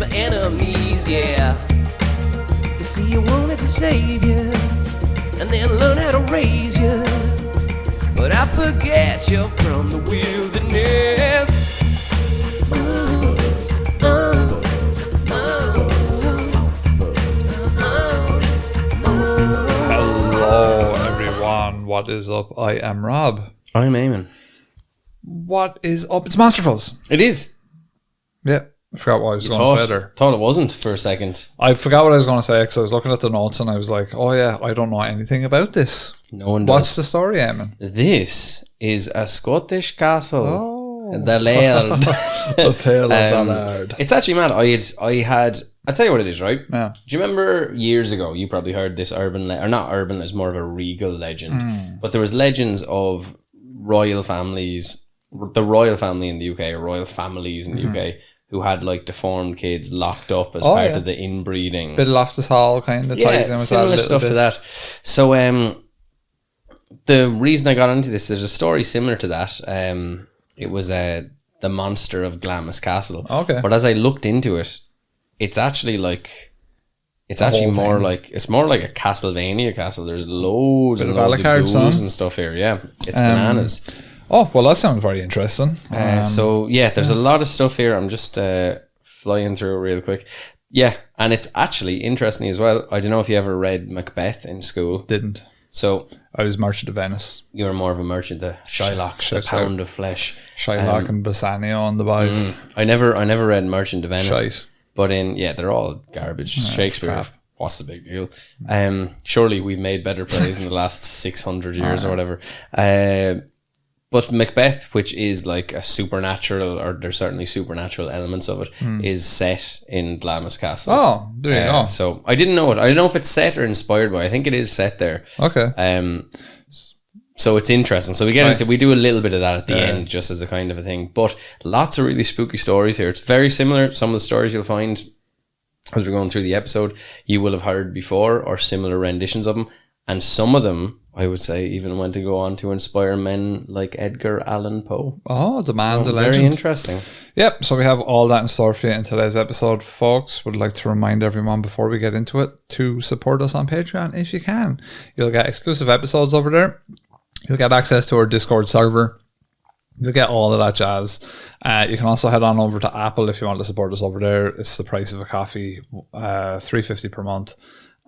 my enemies, yeah. You see, you wanted to save you, and then learn how to raise you. But I forget you're from the wilderness. Hello everyone, what is up? I am Rob. I'm Eamon. What is up? It's Monster Fuzz. It is. Yeah, I forgot what I was going to say there. Thought it wasn't for a second. I forgot what I was going to say because I was looking at the notes and I was like, oh yeah, I don't know anything about this. No one does. What's the story, Eamon? This is a Scottish castle. Oh. The Laird. The Tale of the Laird. It's actually mad. I'll tell you what it is, right? Yeah. Do you remember years ago, you probably heard this or not urban, it's more of a regal legend. But there was legends of royal families, the royal family in the UK, or royal families in the UK, who had like deformed kids locked up as part of the inbreeding. Bit of Loftus Hall kind of ties in with similar that stuff bit. to that. So the reason I got into this, there's a story similar to that. It was the monster of Glamis Castle. Okay. But as I looked into it, it's actually like it's more like a Castlevania castle. There's loads and loads of ghouls and stuff here. Yeah, it's bananas. Oh, well, that sounds very interesting. So yeah, there's a lot of stuff here. I'm just flying through it real quick. Yeah, and it's actually interesting as well. I don't know if you ever read Macbeth in school. Didn't. So I was Merchant of Venice. You were more of a merchant, the Shylock, the pound of flesh. Shylock and Bassanio on the boys. I never read Merchant of Venice. Shite. But they're all garbage. Shakespeare, crap. what's the big deal? Surely we've made better plays in the last 600 years or whatever. But Macbeth, which is like a supernatural, or there's certainly supernatural elements of it, is set in Glamis Castle. Oh, there you go. So I didn't know it. I don't know if it's set or inspired by. I think it is set there. Okay. So it's interesting. So we do a little bit of that at the end, just as a kind of a thing. But lots of really spooky stories here. It's very similar. Some of the stories you'll find as we're going through the episode, you will have heard before, or similar renditions of them. And some of them, I would say, even went to go on to inspire men like Edgar Allan Poe. Oh, the man, the legend. Very interesting. Yep, so we have all that in store for you in today's episode, folks. Would like to remind everyone before we get into it to support us on Patreon if you can. You'll get exclusive episodes over there. You'll get access to our Discord server. You'll get all of that jazz. You can also head on over to Apple if you want to support us over there. It's the price of a coffee, $3.50 per month.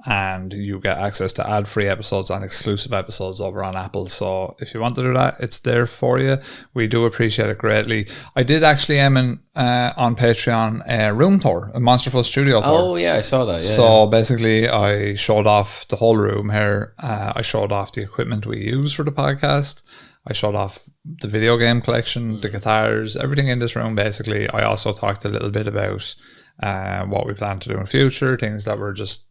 And you get access to ad-free episodes and exclusive episodes over on Apple. So if you want to do that, it's there for you. We do appreciate it greatly. I did actually, Eamon, on Patreon, a room tour, a Monster Fuzz studio tour. Oh, yeah, I saw that. Yeah, so basically, I showed off the whole room here. I showed off the equipment we use for the podcast. I showed off the video game collection, the guitars, everything in this room, basically. I also talked a little bit about what we plan to do in the future, things that we're just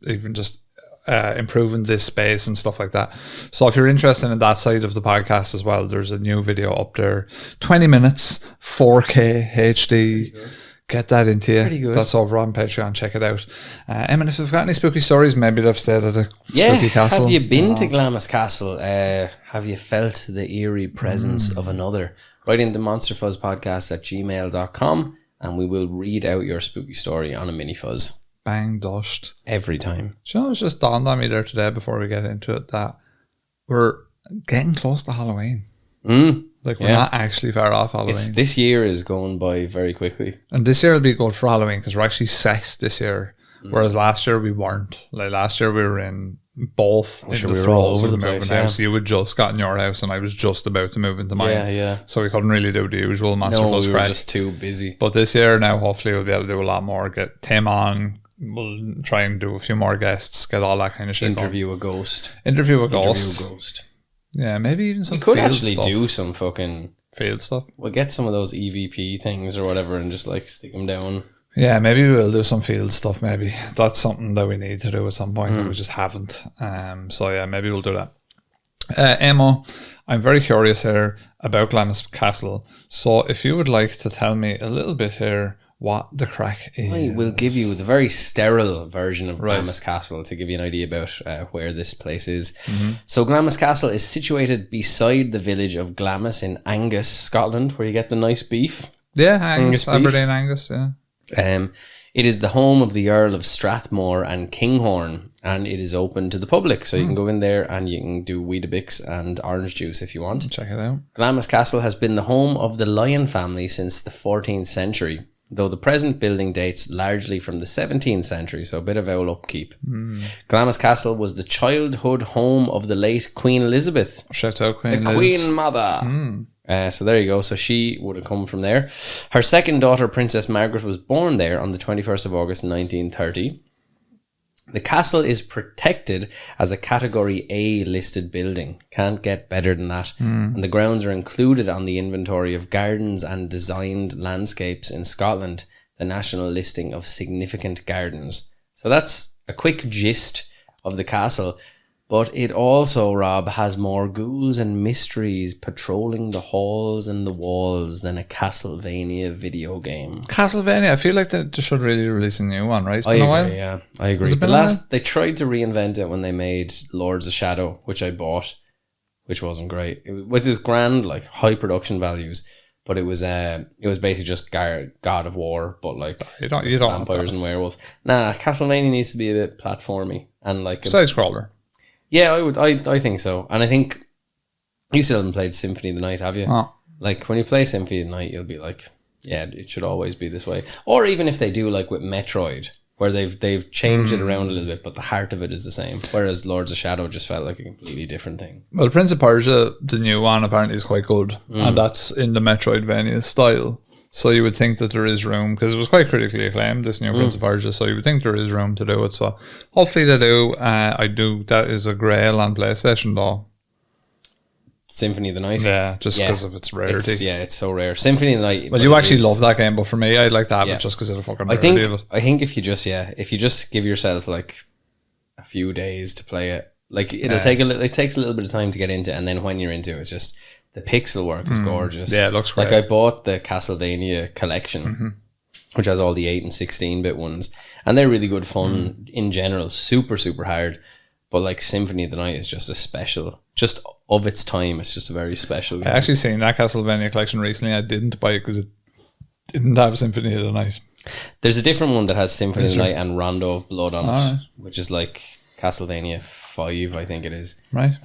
improving this space and stuff like that. So if you're interested in that side of the podcast as well, there's a new video up there, 20 minutes, 4K HD. Get that into you. Pretty good. That's over on Patreon. Check it out. Eamon, if you've got any spooky stories, maybe they've stayed at a spooky castle. Have you been to Glamis Castle? Have you felt the eerie presence of another? Write into monsterfuzzpodcast@gmail.com and we will read out your spooky story on a mini fuzz. Bang dust. Every time. Do you know, it's just dawned on me there today before we get into it that we're getting close to Halloween. Like, we're not actually far off Halloween. This year is going by very quickly. And this year will be good for Halloween because we're actually set this year. Whereas last year we weren't. Like, last year we were in both. We were all over the place. House. You had just got in your house and I was just about to move into mine. Yeah. So we couldn't really do the usual Monster Fuzz we crack. were just too busy. But this year now, hopefully we'll be able to do a lot more. Get Tim on. We'll try and do a few more guests. Get all that kind of shit Interview going. a ghost. Interview a ghost. Yeah, maybe even some could field actually stuff. do some fucking Field stuff. We'll get some of those EVP things or whatever and just like stick them down. Yeah, maybe we'll do some field stuff. Maybe that's something that we need to do at some point that we just haven't. So yeah, maybe we'll do that. Emma, I'm very curious here about Glamis Castle. So if you would like to tell me a little bit here what the crack is. I will give you the very sterile version of Glamis Castle to give you an idea about where this place is. So Glamis Castle is situated beside the village of Glamis in Angus, Scotland, where you get the nice beef. Yeah, Angus, beef. Aberdeen Angus, yeah. It is the home of the Earl of Strathmore and Kinghorne, and it is open to the public. So you can go in there and you can do Weetabix and orange juice if you want. Check it out. Glamis Castle has been the home of the Lyon family since the 14th century, though the present building dates largely from the 17th century, so a bit of old upkeep. Glamis Castle was the childhood home of the late Queen Elizabeth. Shout out The Queen Liz. Queen Mother. So there you go. So she would have come from there. Her second daughter, Princess Margaret, was born there on the 21st of August 1930. The castle is protected as a Category A listed building. Can't get better than that. And the grounds are included on the inventory of gardens and designed landscapes in Scotland, the national listing of significant gardens. So that's a quick gist of the castle. But it also, Rob, has more ghouls and mysteries patrolling the halls and the walls than a Castlevania video game. Castlevania, I feel like they should really release a new one, right? It's I been a agree, while. yeah. I agree. it been They tried to reinvent it when they made Lords of Shadow, which I bought, which wasn't great. With this grand, like, high production values, but it was basically just God of War, but like You don't vampires and werewolves. Nah, Castlevania needs to be a bit platformy and like side scroller. Yeah, I think so. And I think you still haven't played Symphony of the Night, have you? Oh. Like when you play Symphony of the Night, you'll be like, yeah, it should always be this way. Or even if they do like with Metroid, where they've changed it around a little bit, but the heart of it is the same. Whereas Lords of Shadow just felt like a completely different thing. Well, Prince of Persia, the new one, apparently is quite good. And that's in the Metroidvania style. So you would think that there is room, because it was quite critically acclaimed, this new Prince of Persia, so you would think there is room to do it. So hopefully they do. That is a grail on PlayStation, though. Symphony of the Night? Yeah, just because of its rarity. It's so rare. Symphony of the Night... Well, you actually love that game, but for me, I'd like to have it just because of the fucking rarity of it. I think if you just give yourself like a few days to play it, like it takes a little bit of time to get into, and then when you're into it, it's just... The pixel work is gorgeous. Yeah, it looks great. Like I bought the Castlevania collection, which has all the 8 and 16-bit ones, and they're really good fun in general. Super, super hard. But like Symphony of the Night is just a special, just of its time. It's just a very special game. I actually seen that Castlevania collection recently. I didn't buy it because it didn't have Symphony of the Night. There's a different one that has Symphony of the Night and Rondo of Blood on it, right. which is like Castlevania 5, I think it is. Right.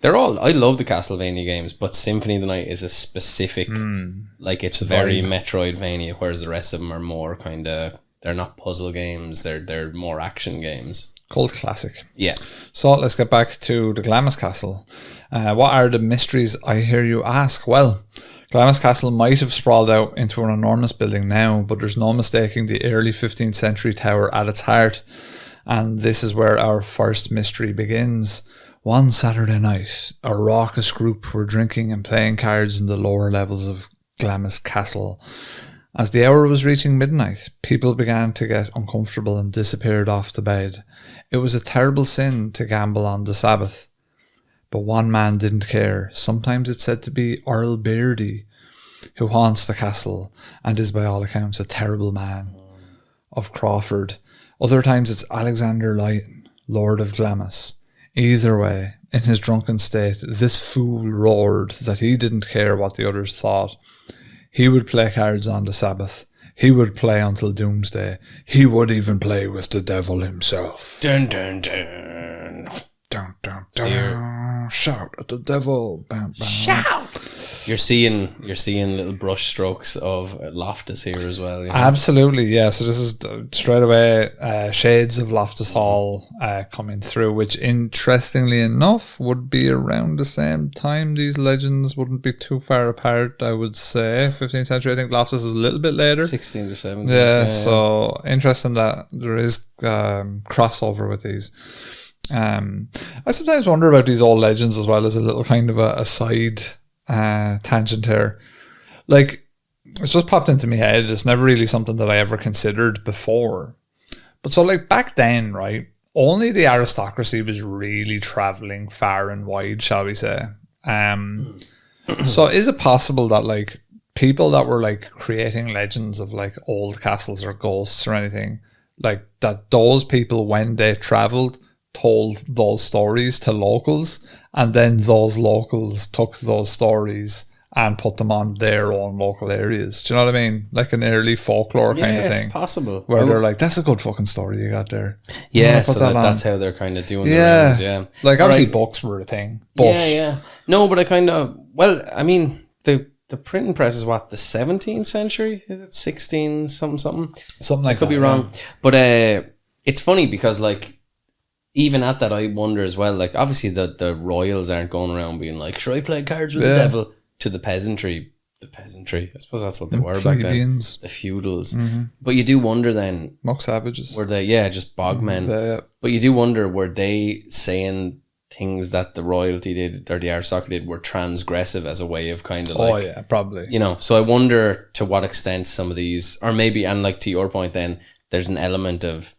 They're all, I love the Castlevania games, but Symphony of the Night is a specific, like it's very Metroidvania, whereas the rest of them are more kind of, they're not puzzle games, they're more action games. Cult classic. Yeah. So let's get back to the Glamis Castle. What are the mysteries, I hear you ask? Well, Glamis Castle might have sprawled out into an enormous building now, but there's no mistaking the early 15th century tower at its heart. And this is where our first mystery begins. One Saturday night, a raucous group were drinking and playing cards in the lower levels of Glamis Castle. As the hour was reaching midnight, people began to get uncomfortable and disappeared off to bed. It was a terrible sin to gamble on the Sabbath. But one man didn't care. Sometimes it's said to be Earl Beardy, who haunts the castle and is by all accounts a terrible man of Crawford. Other times it's Alexander Lyon, Lord of Glamis. Either way, in his drunken state, this fool roared that he didn't care what the others thought. He would play cards on the Sabbath. He would play until doomsday. He would even play with the devil himself. Dun dun dun. Dun, dun, dun. Shout at the devil. Bam, bam. Shout! You're seeing little brush strokes of Loftus here as well. You know? Absolutely, yeah. So this is straight away shades of Loftus Hall coming through, which interestingly enough would be around the same time. These legends wouldn't be too far apart, I would say. 15th century, I think Loftus is a little bit later. 16th or 17th. Yeah, so interesting that there is crossover with these. I sometimes wonder about these old legends as well as a little kind of a side tangent here. Like, it's just popped into my head. It's never really something that I ever considered before. But so like back then, right, only the aristocracy was really traveling far and wide, shall we say. So is it possible that like people that were like creating legends of like old castles or ghosts or anything, like that those people when they traveled told those stories to locals, and then those locals took those stories and put them on their own local areas. Do you know what I mean? Like an early folklore kind of thing. It's possible. Where they're like, that's a good fucking story you got there. Yeah, so that's how they're kind of doing the yeah. rounds, yeah. Like, obviously books were a thing. But yeah. No, but I kind of, well, I mean, the printing press is what, the 17th century? Is it 16 something? Something like I could be wrong. But it's funny because, like, even at that, I wonder as well, like, obviously the royals aren't going around being like, should I play cards with the devil? To the peasantry, I suppose that's what they were back then. The feudals. Mm-hmm. But you do wonder then, mock savages. Were they, just bogmen. Yeah. But you do wonder, were they saying things that the royalty did or the aristocracy did were transgressive as a way of kind of like... Oh, yeah, probably. You know, so I wonder to what extent some of these... Or maybe, and like to your point then, there's an element of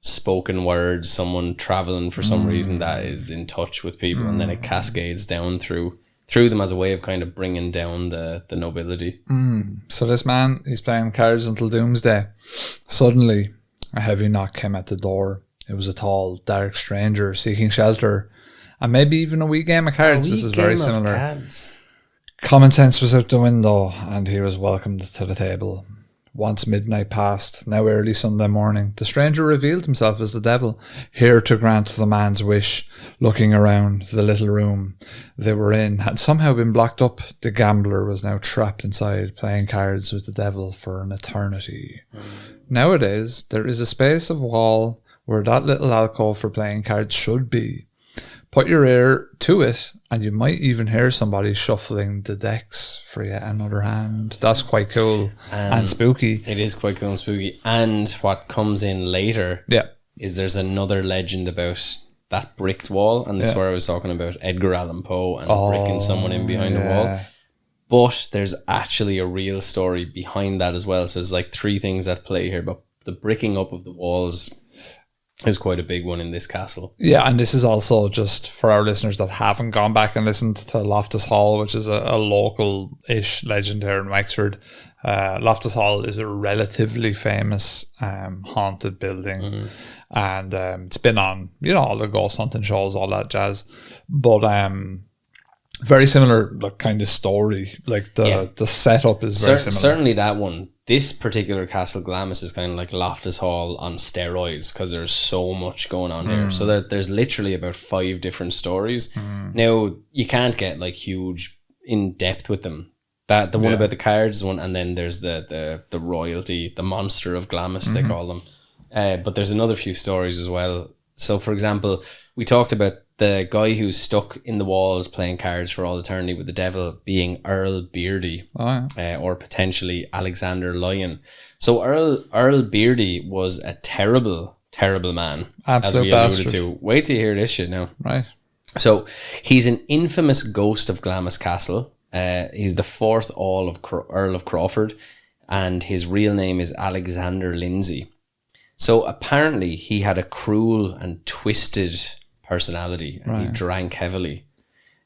spoken words, someone travelling for some reason that is in touch with people, and then it cascades down through them as a way of kind of bringing down the nobility. So this man, he's playing cards until doomsday. Suddenly, a heavy knock came at the door. It was a tall, dark stranger seeking shelter, and maybe even a wee game of cards. This is very similar. Common sense was out the window, and he was welcomed to the table. Once midnight passed, now early Sunday morning, the stranger revealed himself as the devil, here to grant the man's wish. Looking around, the little room they were in had somehow been blocked up. The gambler was now trapped inside, playing cards with the devil for an eternity. Nowadays, there is a space of wall where that little alcove for playing cards should be. Put your ear to it, and you might even hear somebody shuffling the decks for yet another hand. That's quite cool and spooky. It is quite cool and spooky. And what comes in later is there's another legend about that bricked wall, and this is where I was talking about Edgar Allan Poe and bricking someone in behind the wall. But there's actually a real story behind that as well. So there's like three things at play here, but the bricking up of the walls is quite a big one in this castle. Yeah, and this is also just for our listeners that haven't gone back and listened to Loftus Hall, which is a local-ish legend here in Wexford. Loftus Hall is a relatively famous haunted building, and it's been on, all the ghost hunting shows, all that jazz. But very similar kind of story. Like the setup is very similar. Certainly that one. This particular Castle Glamis is kind of like Loftus Hall on steroids because there's so much going on here. So there's literally about 5 different stories. Now, you can't get like huge in depth with them. The one about the cards one, and then there's the royalty, the monster of Glamis, they call them. But there's another few stories as well. So, for example, we talked about the guy who's stuck in the walls playing cards for all eternity with the devil being Earl Beardy, or potentially Alexander Lyon. So Earl Beardy was a terrible, terrible man, absolute as we alluded to. Wait till you hear this shit now. Right. So he's an infamous ghost of Glamis Castle. He's the 4th Earl of Crawford, and his real name is Alexander Lindsay. So apparently he had a cruel and twisted personality, and he drank heavily.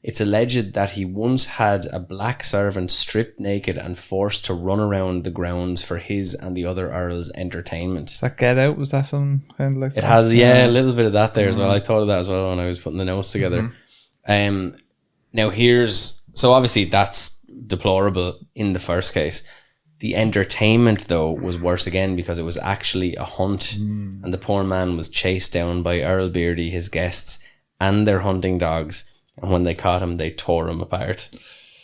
It's alleged that he once had a black servant stripped naked and forced to run around the grounds for his and the other earls' entertainment. Does that Get Out? Was that film kind of like that? It has, a little bit of that there as well. I thought of that as well when I was putting the notes together. Now so obviously that's deplorable in the first case. The entertainment, though, was worse again because it was actually a hunt, and the poor man was chased down by Earl Beardy, his guests, and their hunting dogs. And when they caught him, they tore him apart.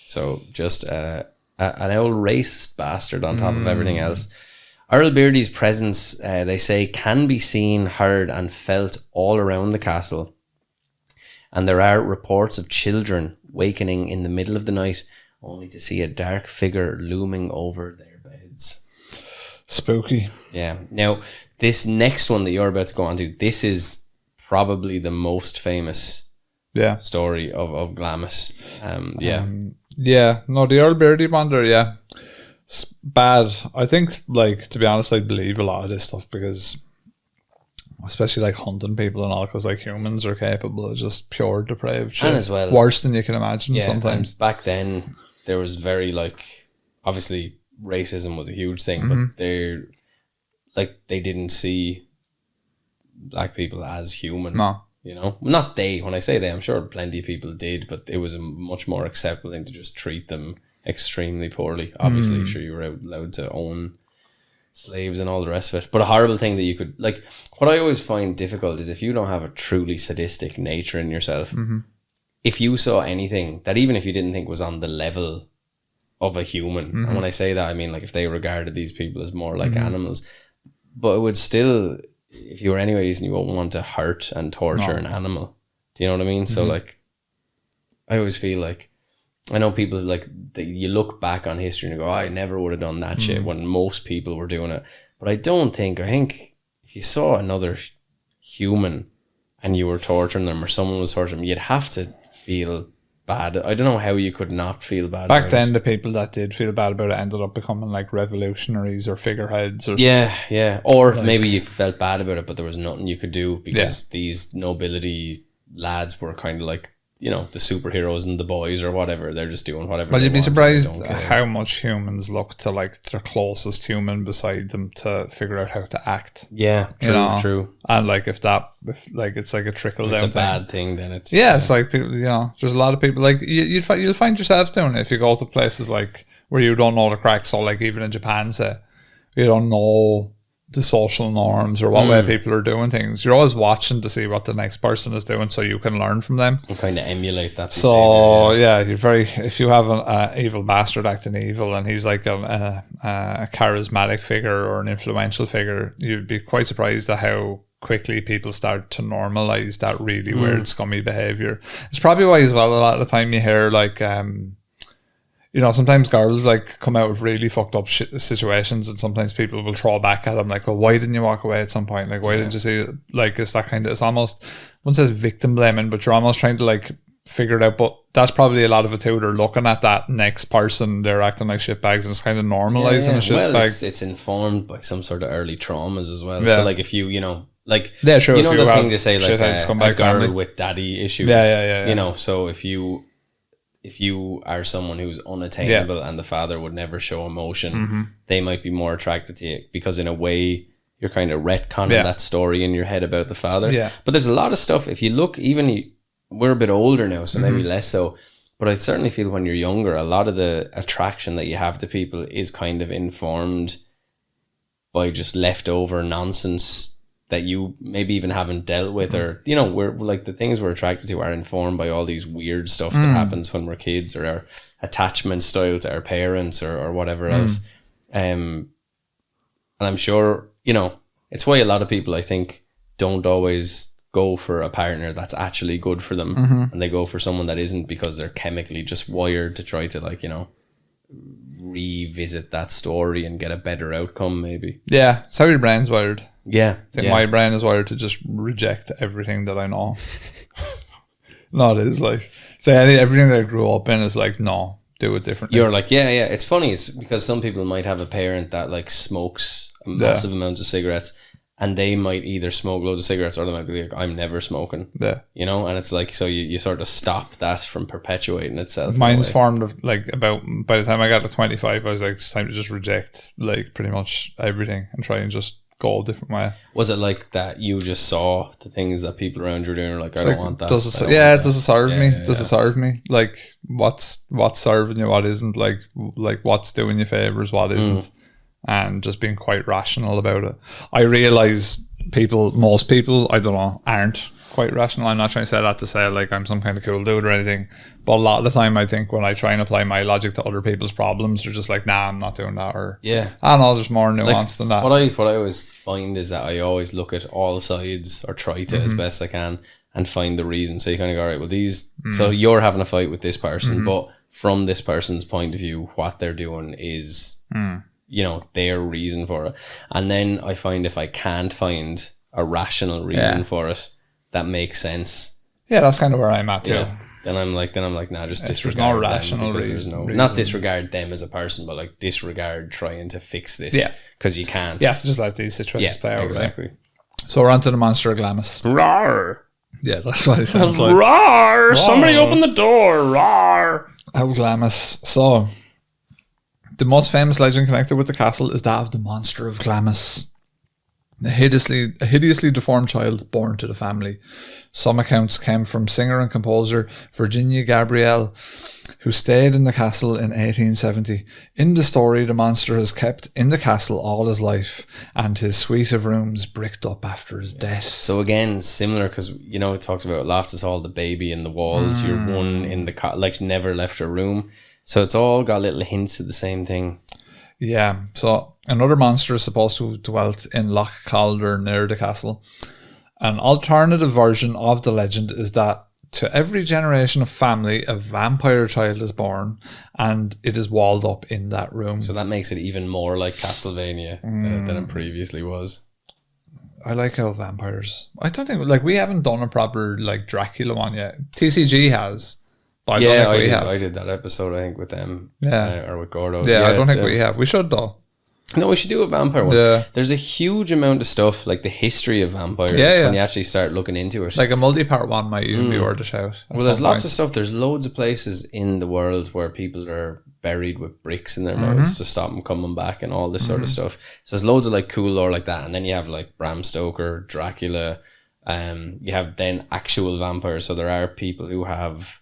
So just an old racist bastard on top of everything else. Earl Beardy's presence, they say, can be seen, heard, and felt all around the castle. And there are reports of children wakening in the middle of the night only to see a dark figure looming over their beds. Spooky. Yeah. Now, this next one that you're about to go on to, this is probably the most famous story of Glamis. No, the Earl Beardy one there, it's bad. I think, to be honest, I believe a lot of this stuff because, especially hunting people and all, because humans are capable of just pure depraved shit. And as well, worse than you can imagine sometimes. Back then, there was very obviously racism was a huge thing, but they didn't see black people as human. No. Not they. When I say they, I'm sure plenty of people did, but it was a much more acceptable thing to just treat them extremely poorly. Obviously, sure, you were allowed to own slaves and all the rest of it. But a horrible thing that you could, like, what I always find difficult is if you don't have a truly sadistic nature in yourself, if you saw anything that even if you didn't think was on the level of a human, and when I say that, I mean, like, if they regarded these people as more like animals, but it would still, if you were any reason, you won't want to hurt and torture an animal. Do you know what I mean? So, like, I always feel like, I know people, like, you look back on history and you go, I never would have done that shit, when most people were doing it. But I think if you saw another human and you were torturing them, or someone was torturing them, you'd have to feel bad. I don't know how you could not feel bad. Back then, the people that did feel bad about it ended up becoming like revolutionaries or figureheads or or like, maybe you felt bad about it, but there was nothing you could do because these nobility lads were kind of like, you know, the superheroes and the boys or whatever. They're just doing whatever. Well, you'd be want, surprised how much humans look to like their closest human beside them to figure out how to act. Yeah, true. And like if it's like a trickle down. It's a bad thing. Then it's it's like people. You know, there's a lot of people like you'll find yourself doing it if you go to places like where you don't know the cracks. So like even in Japan, say you don't know the social norms or what way people are doing things. You're always watching to see what the next person is doing so you can learn from them and kind of emulate that behavior, you're very, if you have an evil bastard acting evil and he's like a charismatic figure or an influential figure, you'd be quite surprised at how quickly people start to normalize that really weird scummy behavior. It's probably why as well a lot of the time you hear like you know, sometimes girls like come out of really fucked up situations, and sometimes people will throw back at them like, "Well, why didn't you walk away at some point? Like, why didn't you see it?" Like, it's that kind of, it's almost, one says victim blaming, but you're almost trying to like figure it out. But that's probably a lot of it too. They're looking at that next person, they're acting like shitbags, and it's kind of normalizing a shitbag. Well, it's informed by some sort of early traumas as well. So like if you know, like, sure, you know, the thing to say like a girl with daddy issues. You know, so if you are someone who's unattainable and the father would never show emotion, they might be more attracted to you because in a way you're kind of retconning that story in your head about the father. But there's a lot of stuff, if you look, even we're a bit older now, so maybe less so, but I certainly feel when you're younger, a lot of the attraction that you have to people is kind of informed by just leftover nonsense that you maybe even haven't dealt with, or, you know, we're like, the things we're attracted to are informed by all these weird stuff that happens when we're kids, or our attachment style to our parents, or whatever else. And I'm sure, you know, it's why a lot of people, I think, don't always go for a partner that's actually good for them, and they go for someone that isn't, because they're chemically just wired to try to, like, you know, revisit that story and get a better outcome, maybe. Yeah, it's how your brain's wired. I think my brain is wired to just reject everything that I know. No, it is like, everything that I grew up in is like, no, do it differently. You're like, it's funny, it's because some people might have a parent that like smokes a massive amount of cigarettes, and they might either smoke loads of cigarettes, or they might be like, I'm never smoking. You know, and it's like, so you sort of stop that from perpetuating itself. Mine's formed of like, about, by the time I got to 25, I was like, it's time to just reject like pretty much everything and try and just go a different way. Was it like that you just saw the things that people around you were doing, or like, I don't want that? Does it serve me? Does it serve me? Like, what's serving you, what isn't? Like what's doing you favors, what isn't? And just being quite rational about it. I realise most people, I don't know, aren't quite rational. I'm not trying to say that to say like I'm some kind of cool dude or anything, but a lot of the time I think when I try and apply my logic to other people's problems, they're just like, nah, I'm not doing that, or I don't know, there's more nuance than that. What I always find is that I always look at all sides, or try to as best I can, and find the reason. So you kind of go, all right, well, these, so you're having a fight with this person, but from this person's point of view, what they're doing is you know, their reason for it. And then I find if I can't find a rational reason for it that makes sense, that's kind of where I'm at too. Then I'm like, nah, just disregard no them, rational because reason. Not disregard them as a person, but like disregard trying to fix this, because you can't. You have to just let these situations play out. Exactly. Right? So we're on to the monster of Glamis. Rawr. Yeah, that's what it sounds like. Rawr! Somebody open the door. Rawr! How Glamis. So the most famous legend connected with the castle is that of the monster of Glamis, a hideously deformed child born to the family. Some accounts came from singer and composer Virginia Gabrielle, who stayed in the castle in 1870. In the story, the monster has kept in the castle all his life, and his suite of rooms bricked up after his death. So again, similar, because you know it talks about Loftus Hall, the baby in the walls. You're one in the like never left a room. So it's all got little hints of the same thing. Yeah. So another monster is supposed to have dwelt in Loch Calder near the castle. An alternative version of the legend is that to every generation of family, a vampire child is born, and it is walled up in that room. So that makes it even more like Castlevania than it previously was. I like how vampires. I don't think like we haven't done a proper like Dracula one yet. TCG has, but I don't think we have. I did that episode, I think, with them. Yeah, or with Gordo. Yeah, I don't think we have. We should though. No, we should do a vampire one. Yeah. There's a huge amount of stuff, like the history of vampires, Yeah. when you actually start looking into it. Like a multi-part one might even be worth a shout. Well, there's lots of stuff. There's loads of places in the world where people are buried with bricks in their mouths to stop them coming back and all this sort of stuff. So there's loads of like cool lore like that. And then you have like Bram Stoker, Dracula. You have then actual vampires. So there are people who have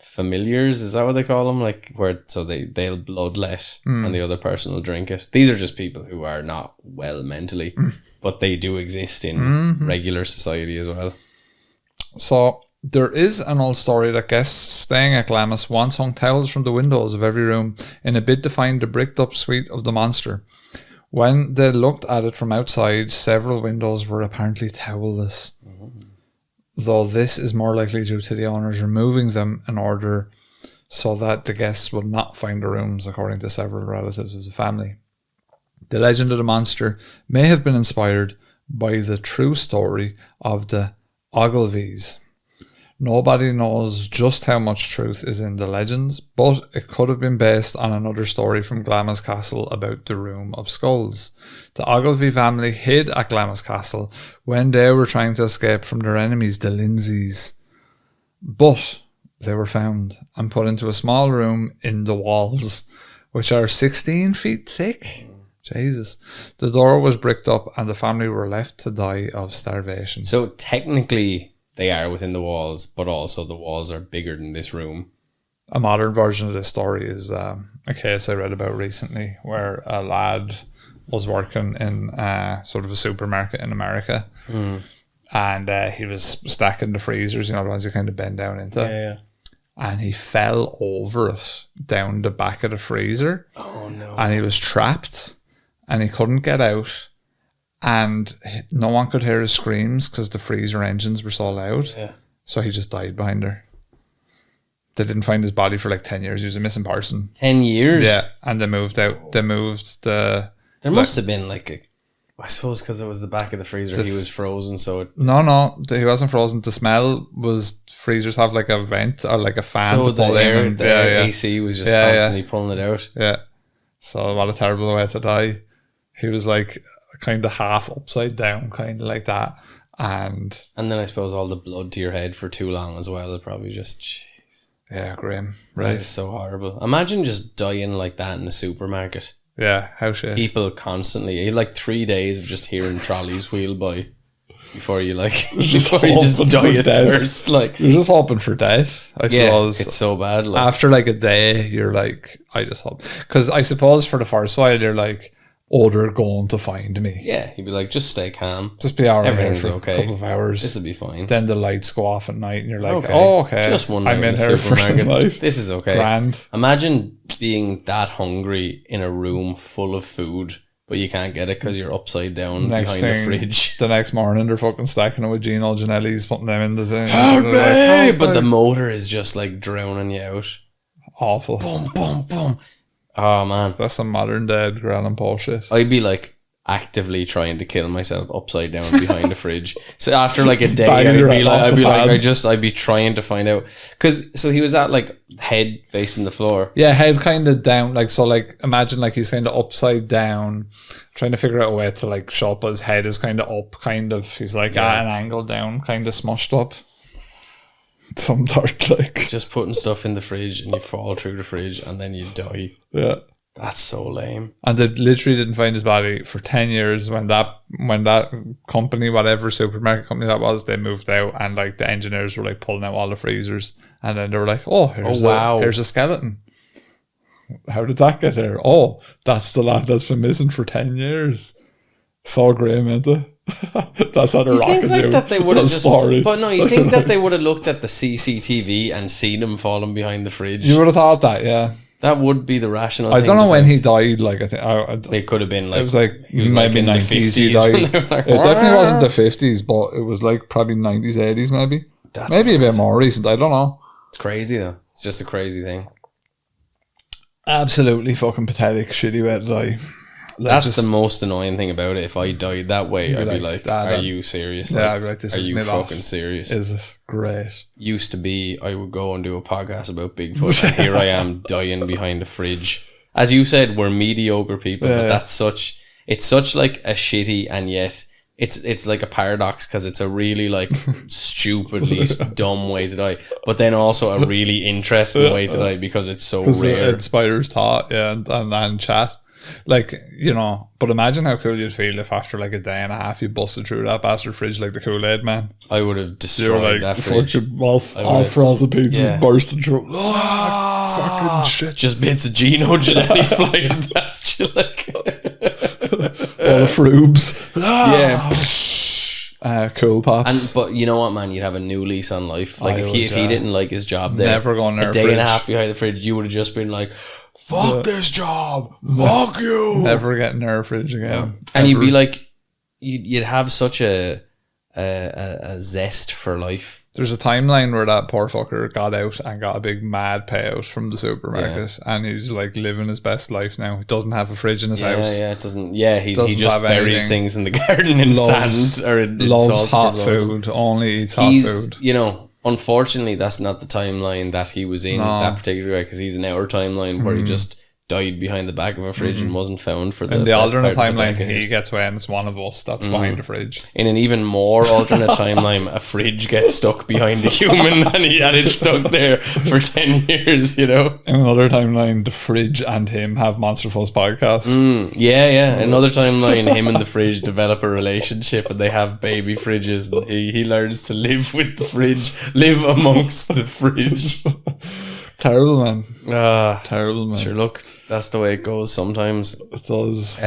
familiars, is that what they call them? Like where so they'll bloodlet and the other person will drink it. These are just people who are not well mentally, but they do exist in regular society as well. So there is an old story that guests staying at Glamis once hung towels from the windows of every room in a bid to find the bricked up suite of the monster. When they looked at it from outside, several windows were apparently towelless. Though this is more likely due to the owners removing them in order so that the guests will not find the rooms, according to several relatives of the family. The legend of the monster may have been inspired by the true story of the Ogilvies. Nobody knows just how much truth is in the legends, but it could have been based on another story from Glamis Castle about the Room of Skulls. The Ogilvie family hid at Glamis Castle when they were trying to escape from their enemies, the Lindsays. But they were found and put into a small room in the walls, which are 16 feet thick. Jesus. The door was bricked up and the family were left to die of starvation. So technically they are within the walls, but also the walls are bigger than this room. A modern version of this story is a case I read about recently where a lad was working in sort of a supermarket in America and he was stacking the freezers, you know, the ones you kind of bend down into. Yeah. And he fell over it down the back of the freezer. Oh no. And he was trapped and he couldn't get out. And no one could hear his screams because the freezer engines were so loud. Yeah. So he just died behind her. They didn't find his body for like 10 years. He was a missing person. 10 years? Yeah. And they moved out. They moved the... There must have been like a... I suppose because it was the back of the freezer, he was frozen, so... No, he wasn't frozen. The smell was... Freezers have like a vent or like a fan to pull in. The AC was just constantly pulling it out. Yeah. So what a terrible way to die. He was like... kind of half upside down, kind of like that, and then I suppose all the blood to your head for too long as well. It probably just, jeez, yeah, grim, right? It's so horrible. Imagine just dying like that in a supermarket. Yeah, how shit. People constantly, like 3 days of just hearing trolleys wheel by before you like just before you just die at first. Like you're just hoping for death. I suppose it's so bad. Like, after like a day, you're like, I just hope, because I suppose for the first while you're like, oh, they're going to find me. Yeah, he'd be like, just stay calm. Just be alright Everything's for okay. a couple of hours. This will be fine. Then the lights go off at night and you're like, okay. Just one night I'm in the here for the supermarket. night. This is okay. Grand. Imagine being that hungry in a room full of food, but you can't get it because you're upside down behind the fridge. The next morning, they're fucking stacking it with Gino Ginelli's, putting them in the thing. Like, but the motor is just like drowning you out. Awful. Boom, boom, boom. Oh, man. That's some modern day Edgar Allan Poe shit. I'd be like actively trying to kill myself upside down behind the fridge. So after like a day, I'd be trying to find out, because so he was at like head facing the floor. Yeah, head kind of down, like, so like imagine like he's kind of upside down, trying to figure out a way to like show up, but his head is kind of up, kind of, he's like at an angle down, kind of smushed up. Some dark, like just putting stuff in the fridge and you fall through the fridge and then you die. Yeah. That's so lame. And they literally didn't find his body for 10 years when that company, whatever supermarket company that was, they moved out, and like the engineers were like pulling out all the freezers And then they were like, oh, wow. here's a skeleton. How did that get there? Oh, that's the lad that's been missing for 10 years. So grim, isn't it? That's how they're rocking think like that they would have just, story. but no, you think that they would have looked at the CCTV and seen him falling behind the fridge? You would have thought that, yeah. That would be the rational I thing don't know to when think. he died. Like, I think It could have been like, it was like he was maybe like in the 90s he 50s died. when they were like, It definitely wasn't the 50s, but it was like probably 90s, 80s maybe. That's maybe a mad. bit more recent. I don't know. It's crazy though. It's just a crazy thing. Absolutely fucking pathetic, shitty way to die. Like, That's just- the most annoying thing about it. If I died that way, I'd be like, "Dad, are you serious? Yeah, Like, I'd be like, this are is you mid off. fucking serious? Is it great? Used to be, I would go and do a podcast about Bigfoot, and here I am dying behind a fridge. As you said, we're mediocre people, but it's such like a shitty, and yet it's like a paradox, because it's a really like stupidly dumb way to die, but then also a really interesting way to die because it's so rare. It inspires thought, yeah, and chat. Like, you know, but imagine how cool you'd feel if after like a day and a half you busted through that bastard fridge like the Kool-Aid man. I would have You're destroyed like that fridge. fucking all frozen pizzas Yeah. bursting through. Fucking shit. Just bits of Gino Giannetti flying past you like. All the frubes. Yeah. Cool pops. But you know what, man? You'd have a new lease on life. Like I if would, he didn't like his job there, Never going near a a day and a fridge. half behind the fridge, you would have just been like, "Fuck this job, fuck you." Never getting near a fridge again. And you'd be Ever. like, you'd have such a zest for life. There's a timeline where that poor fucker got out and got a big mad payout from the supermarket, and he's like living his best life now. He doesn't have a fridge in his house. Yeah, it doesn't. Yeah, he Doesn't just have buries anything. things in the garden in sand or in Loves salt hot or something. food. Only eats hot He's, food. you know, unfortunately, that's not the timeline that he was in that particular way, because he's in our timeline where he just died behind the back of a fridge and wasn't found for the In the best alternate part of a timeline, decade. he gets away and it's one of us that's behind the fridge. In an even more alternate timeline, a fridge gets stuck behind a human and it's stuck there for 10 years, you know? In another timeline, the fridge and him have Monster Fuzz podcast. Yeah. Another timeline, him and the fridge develop a relationship and they have baby fridges. He learns to live with the fridge, live amongst the fridge. Terrible, man. Ah, Terrible, man. sure, look, that's the way it goes sometimes. It does.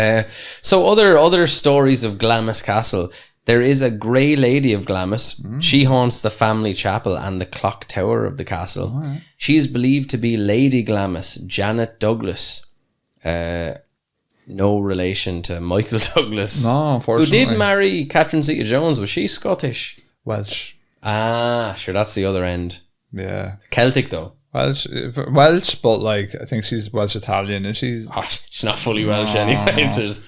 So other stories of Glamis Castle. There is a grey lady of Glamis. She haunts the family chapel and the clock tower of the castle. She is believed to be Lady Glamis, Janet Douglas. No relation to Michael Douglas. No, Who unfortunately. did marry Catherine Zeta-Jones. Was she Scottish? Welsh. Ah, sure, that's the other end. Yeah. Celtic though. Welsh, but like, I think she's Welsh Italian, and she's... Oh, she's not fully Welsh anyway. There's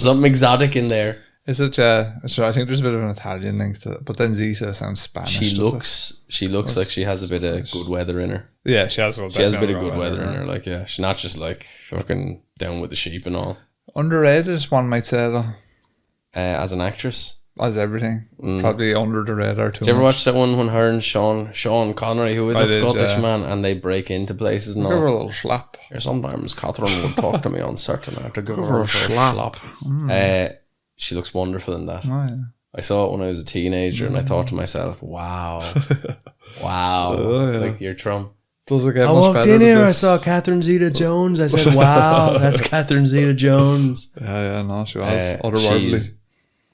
something exotic in there. Is it, yeah? So I think there's a bit of an Italian link to it, but then Zeta sounds Spanish. She does it? looks like she has a bit of good weather in her. Yeah, she has a She has a bit of good weather in her. Like, yeah, she's not just like fucking down with the sheep and all. Underrated, one might say, though. As an actress. As everything. Probably under the radar too Did you ever much. watch that one when her and Sean Connery, who is I a did, Scottish yeah. man, and they break into places and Give her a all? little slap. Yeah, sometimes Catherine would talk to me on certain. I had to give her her a a slap. She looks wonderful in that. Oh, yeah. I saw it when I was a teenager, and I thought to myself, "Wow, wow, Oh, it's yeah. like you're Trump." Does it get I much walked better in than here, I this? saw Catherine Zeta-Jones. I said, "Wow, that's Catherine Zeta-Jones." Yeah, no, she was She's- otherworldly.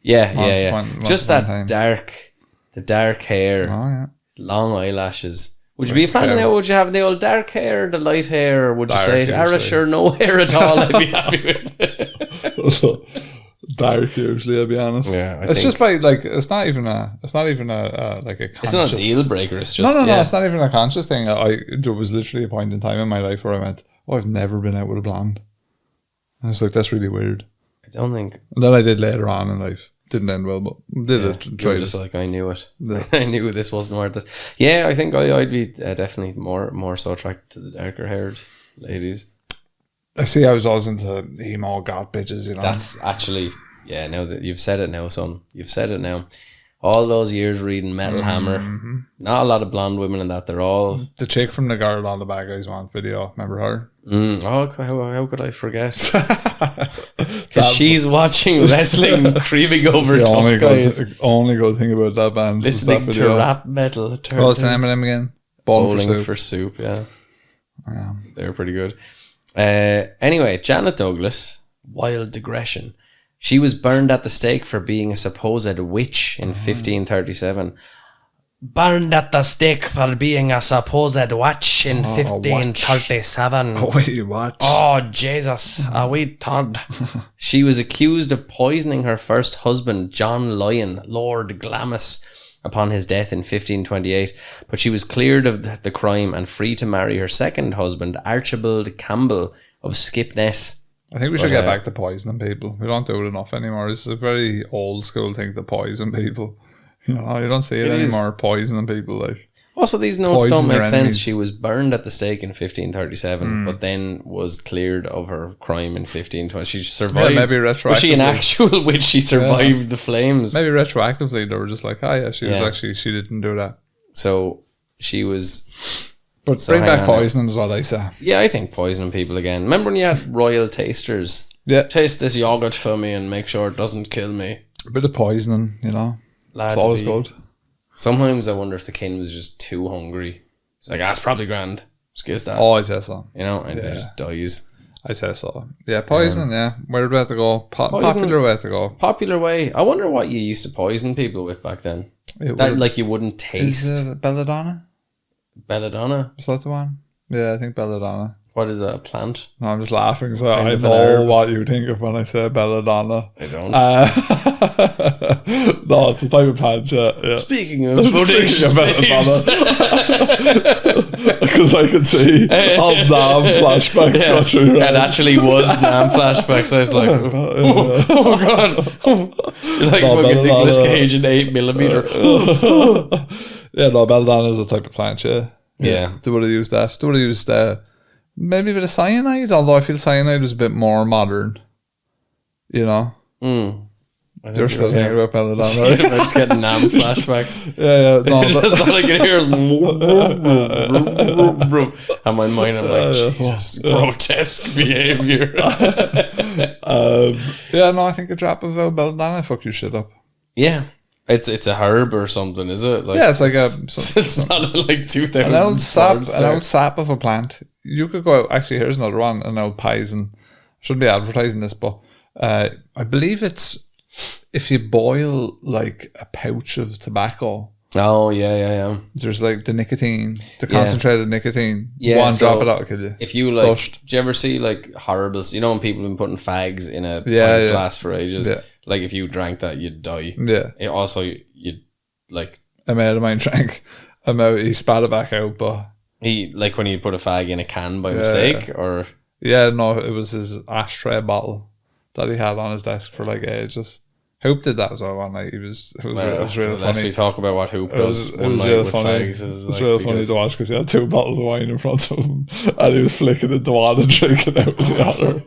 Yeah. Once Just upon a that time. the dark hair, Oh, yeah. long eyelashes. Would you be a fan now? Would you have the old dark hair, the light hair? Or would you Dark, say, usually. Ara, sure, no hair at all, I'd be happy with it. Dark usually, I'll be honest. Yeah, I it's think- just by like it's not even a like a conscious, It's not a deal breaker, it's just, no, yeah. it's not even a conscious thing. There was literally a point in time in my life where I went, oh, I've never been out with a blonde. And I was like, that's really weird. I don't think. And then I did later on in life. Didn't end well, but did it. You were Tried just it. like, I knew it. Yeah. I knew this wasn't worth it. Yeah, I think I'd be definitely more so attracted to the darker haired ladies. I see. I was always into emo goth bitches. You know, That's actually, yeah, now that you've said it now, son. You've said it now. All those years reading Metal Hammer. Not a lot of blonde women in that. They're all... the chick from the Girl All the Bad Guys Want video. Remember her? Oh, how could I forget? Because she's watching wrestling, creeping over The tough guys. only good thing about that band. was Listening that to video. rap metal. What was the name of them again? Bowling for soup, yeah. They were pretty good. Anyway, Janet Douglas, wild digression. She was burned at the stake for being a supposed witch in 1537. Burned at the stake for being a supposed witch in 1537. Wait, what? Oh, Jesus, a wee third. She was accused of poisoning her first husband, John Lyon, Lord Glamis, upon his death in 1528, but she was cleared of the crime and free to marry her second husband, Archibald Campbell of Skipness. I think we should get back to poisoning people. We don't do it enough anymore. It's a very old school thing to poison people. You know, you don't see it anymore, poisoning people. Like, also, these notes don't make sense. enemies. She was burned at the stake in 1537, but then was cleared of her crime in 1520. She survived. Yeah, maybe retroactively. Was she an actual witch? She survived the flames. Maybe retroactively they were just like, oh yeah, she was actually, she didn't do that. So she was... But So bring hang back on. poisoning is what I say. Yeah, I think poisoning people again. Remember when you had royal tasters? Yeah. Taste this yogurt for me and make sure it doesn't kill me. A bit of poisoning, you know. Lads, It's always good. Sometimes I wonder if the king was just too hungry. It's like, it's probably grand. Just give us that. Oh, I say so. You know, and they just dies. I say so. Yeah, poisoning, yeah. Weird way to go. Poison- Popular way to go. Popular way. I wonder what you used to poison people with back then. That like you wouldn't taste. Is it belladonna? Belladonna? Is that the one? Yeah, I think belladonna. What is that, a plant? No, I'm just laughing, so Kind I of an know herb. what you think of when I say belladonna. I don't. No, it's a type of plant, yeah. Speaking of budding babes. Because I could see all damn flashbacks go through your It head. actually was Nam flashbacks. I was like, oh god. You're like No, fucking Nicolas belladonna. Cage in 8mm. Yeah, no, belladonna is a type of plant, yeah. Yeah. They would have used that. They would have used maybe a bit of cyanide, although I feel cyanide was a bit more modern. You know? You're still thinking about belladonna, right? I'm just getting Nam flashbacks. Yeah, no, Just all I can hear is and my mind, I'm like, Jesus, grotesque behaviour. yeah, no, I think a drop of belladonna fuck your shit up. Yeah. It's a herb or something, is it? Like, Yeah, it's like it's not like 2,000 an old sap, pounds an there. old sap of a plant. You could go out. Actually, here's another one. An old poison. Shouldn't be advertising this, but I believe it's if you boil like a pouch of tobacco. Oh yeah. There's like the nicotine, the concentrated nicotine. Yeah, One so drop it out will kill you. If you like, Dust. do you ever see like horrible? You know when people have been putting fags in a pint Yeah. glass for ages. Yeah. Like if you drank that, you'd die. Yeah, It also, you'd like a mate of mine drank. He spat it back out, but like when you put a fag in a can by mistake, or yeah, no, it was his ashtray bottle that he had on his desk for like ages. Hope did that as well one night. It was really unless funny. we talk about what Hoop It does was one night real with funny. fags. It's real funny to watch because he had 2 bottles of wine in front of him and he was flicking into one and drinking out the other.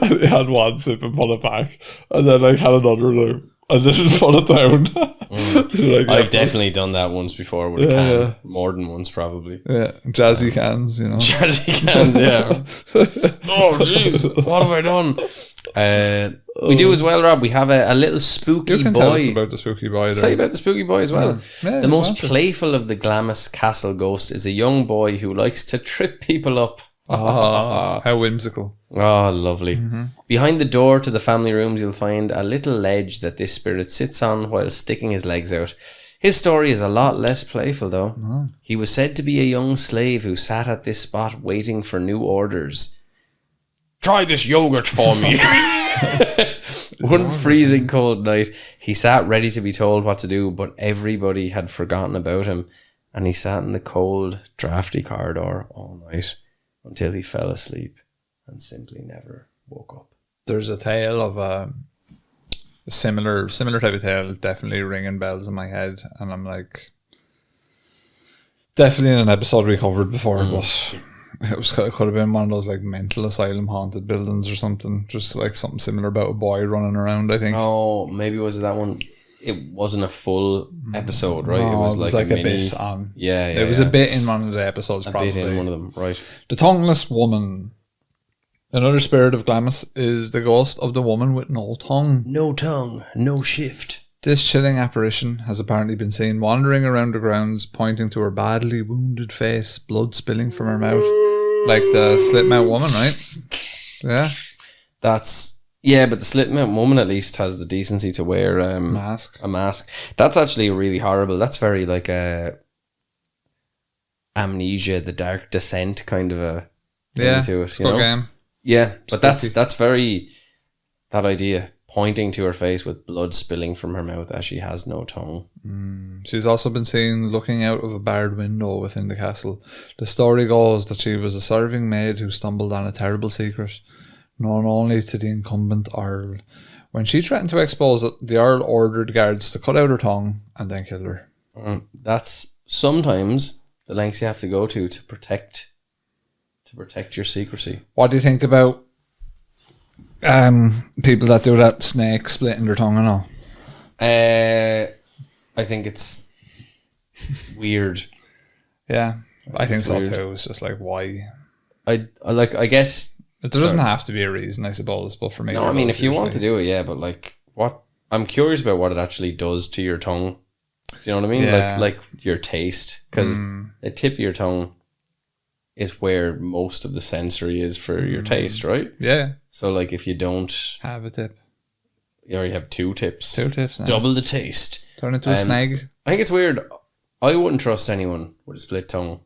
And he had one sip and put it back and then like had another loop and this is put it down. Like, I've definitely done that once before with a can. More than once, probably. Yeah, jazzy cans, you know. Jazzy cans, yeah. Oh, jeez. What have I done? We do as well, Rob. We have a little spooky You can boy. tell us about the spooky boy Say there. about the spooky boy as well. Yeah, The most gotcha. playful of the Glamis Castle ghosts is a young boy who likes to trip people up. Ah, how whimsical. Oh, lovely. Behind the door to the family rooms, you'll find a little ledge that this spirit sits on while sticking his legs out. His story is a lot less playful, though. He was said to be a young slave who sat at this spot waiting for new orders. Try this yogurt for me. One freezing cold night, he sat ready to be told what to do, but everybody had forgotten about him, and he sat in the cold, drafty corridor all night until he fell asleep and simply never woke up. There's a tale of a similar type of tale definitely ringing bells in my head, and I'm like, definitely in an episode we covered before, but it could have been one of those like mental asylum haunted buildings or something, just like something similar about a boy running around, I think. Oh, maybe was it that one? It wasn't a full episode, right? No, it was like a mini, bit on. Yeah, It was a bit in one of the episodes, a probably. bit in one of them, right? The tongueless woman. Another spirit of Glamis is the ghost of the woman with no tongue. No tongue, no shift. This chilling apparition has apparently been seen wandering around the grounds, pointing to her badly wounded face, blood spilling from her mouth. Like the slit mouth woman, right? Yeah. Yeah, but the slit mouth woman at least has the decency to wear a mask. That's actually really horrible. That's very like a Amnesia, the Dark Descent kind of a thing to it. You know? Game. Yeah, but that's very that idea. Pointing to her face with blood spilling from her mouth as she has no tongue. She's also been seen looking out of a barred window within the castle. The story goes that she was a serving maid who stumbled on a terrible secret, known only to the incumbent Earl. When she threatened to expose it, the Earl ordered guards to cut out her tongue and then kill her. That's sometimes the lengths you have to go to protect your secrecy. What do you think about people that do that, snake splitting their tongue and all? I think it's weird. Yeah, I think so too. It's just like, why? I guess there doesn't have to be a reason, I suppose, but for me, no. I mean, if you want to do it, yeah, but like, what? I'm curious about what it actually does to your tongue. Do you know what I mean? Yeah. Like your taste, because the tip of your tongue is where most of the sensory is for your taste, right? Yeah. So like, if you don't have a tip, you already have two tips now. Double the taste. Turn into a snag. I think it's weird. I wouldn't trust anyone with a split tongue.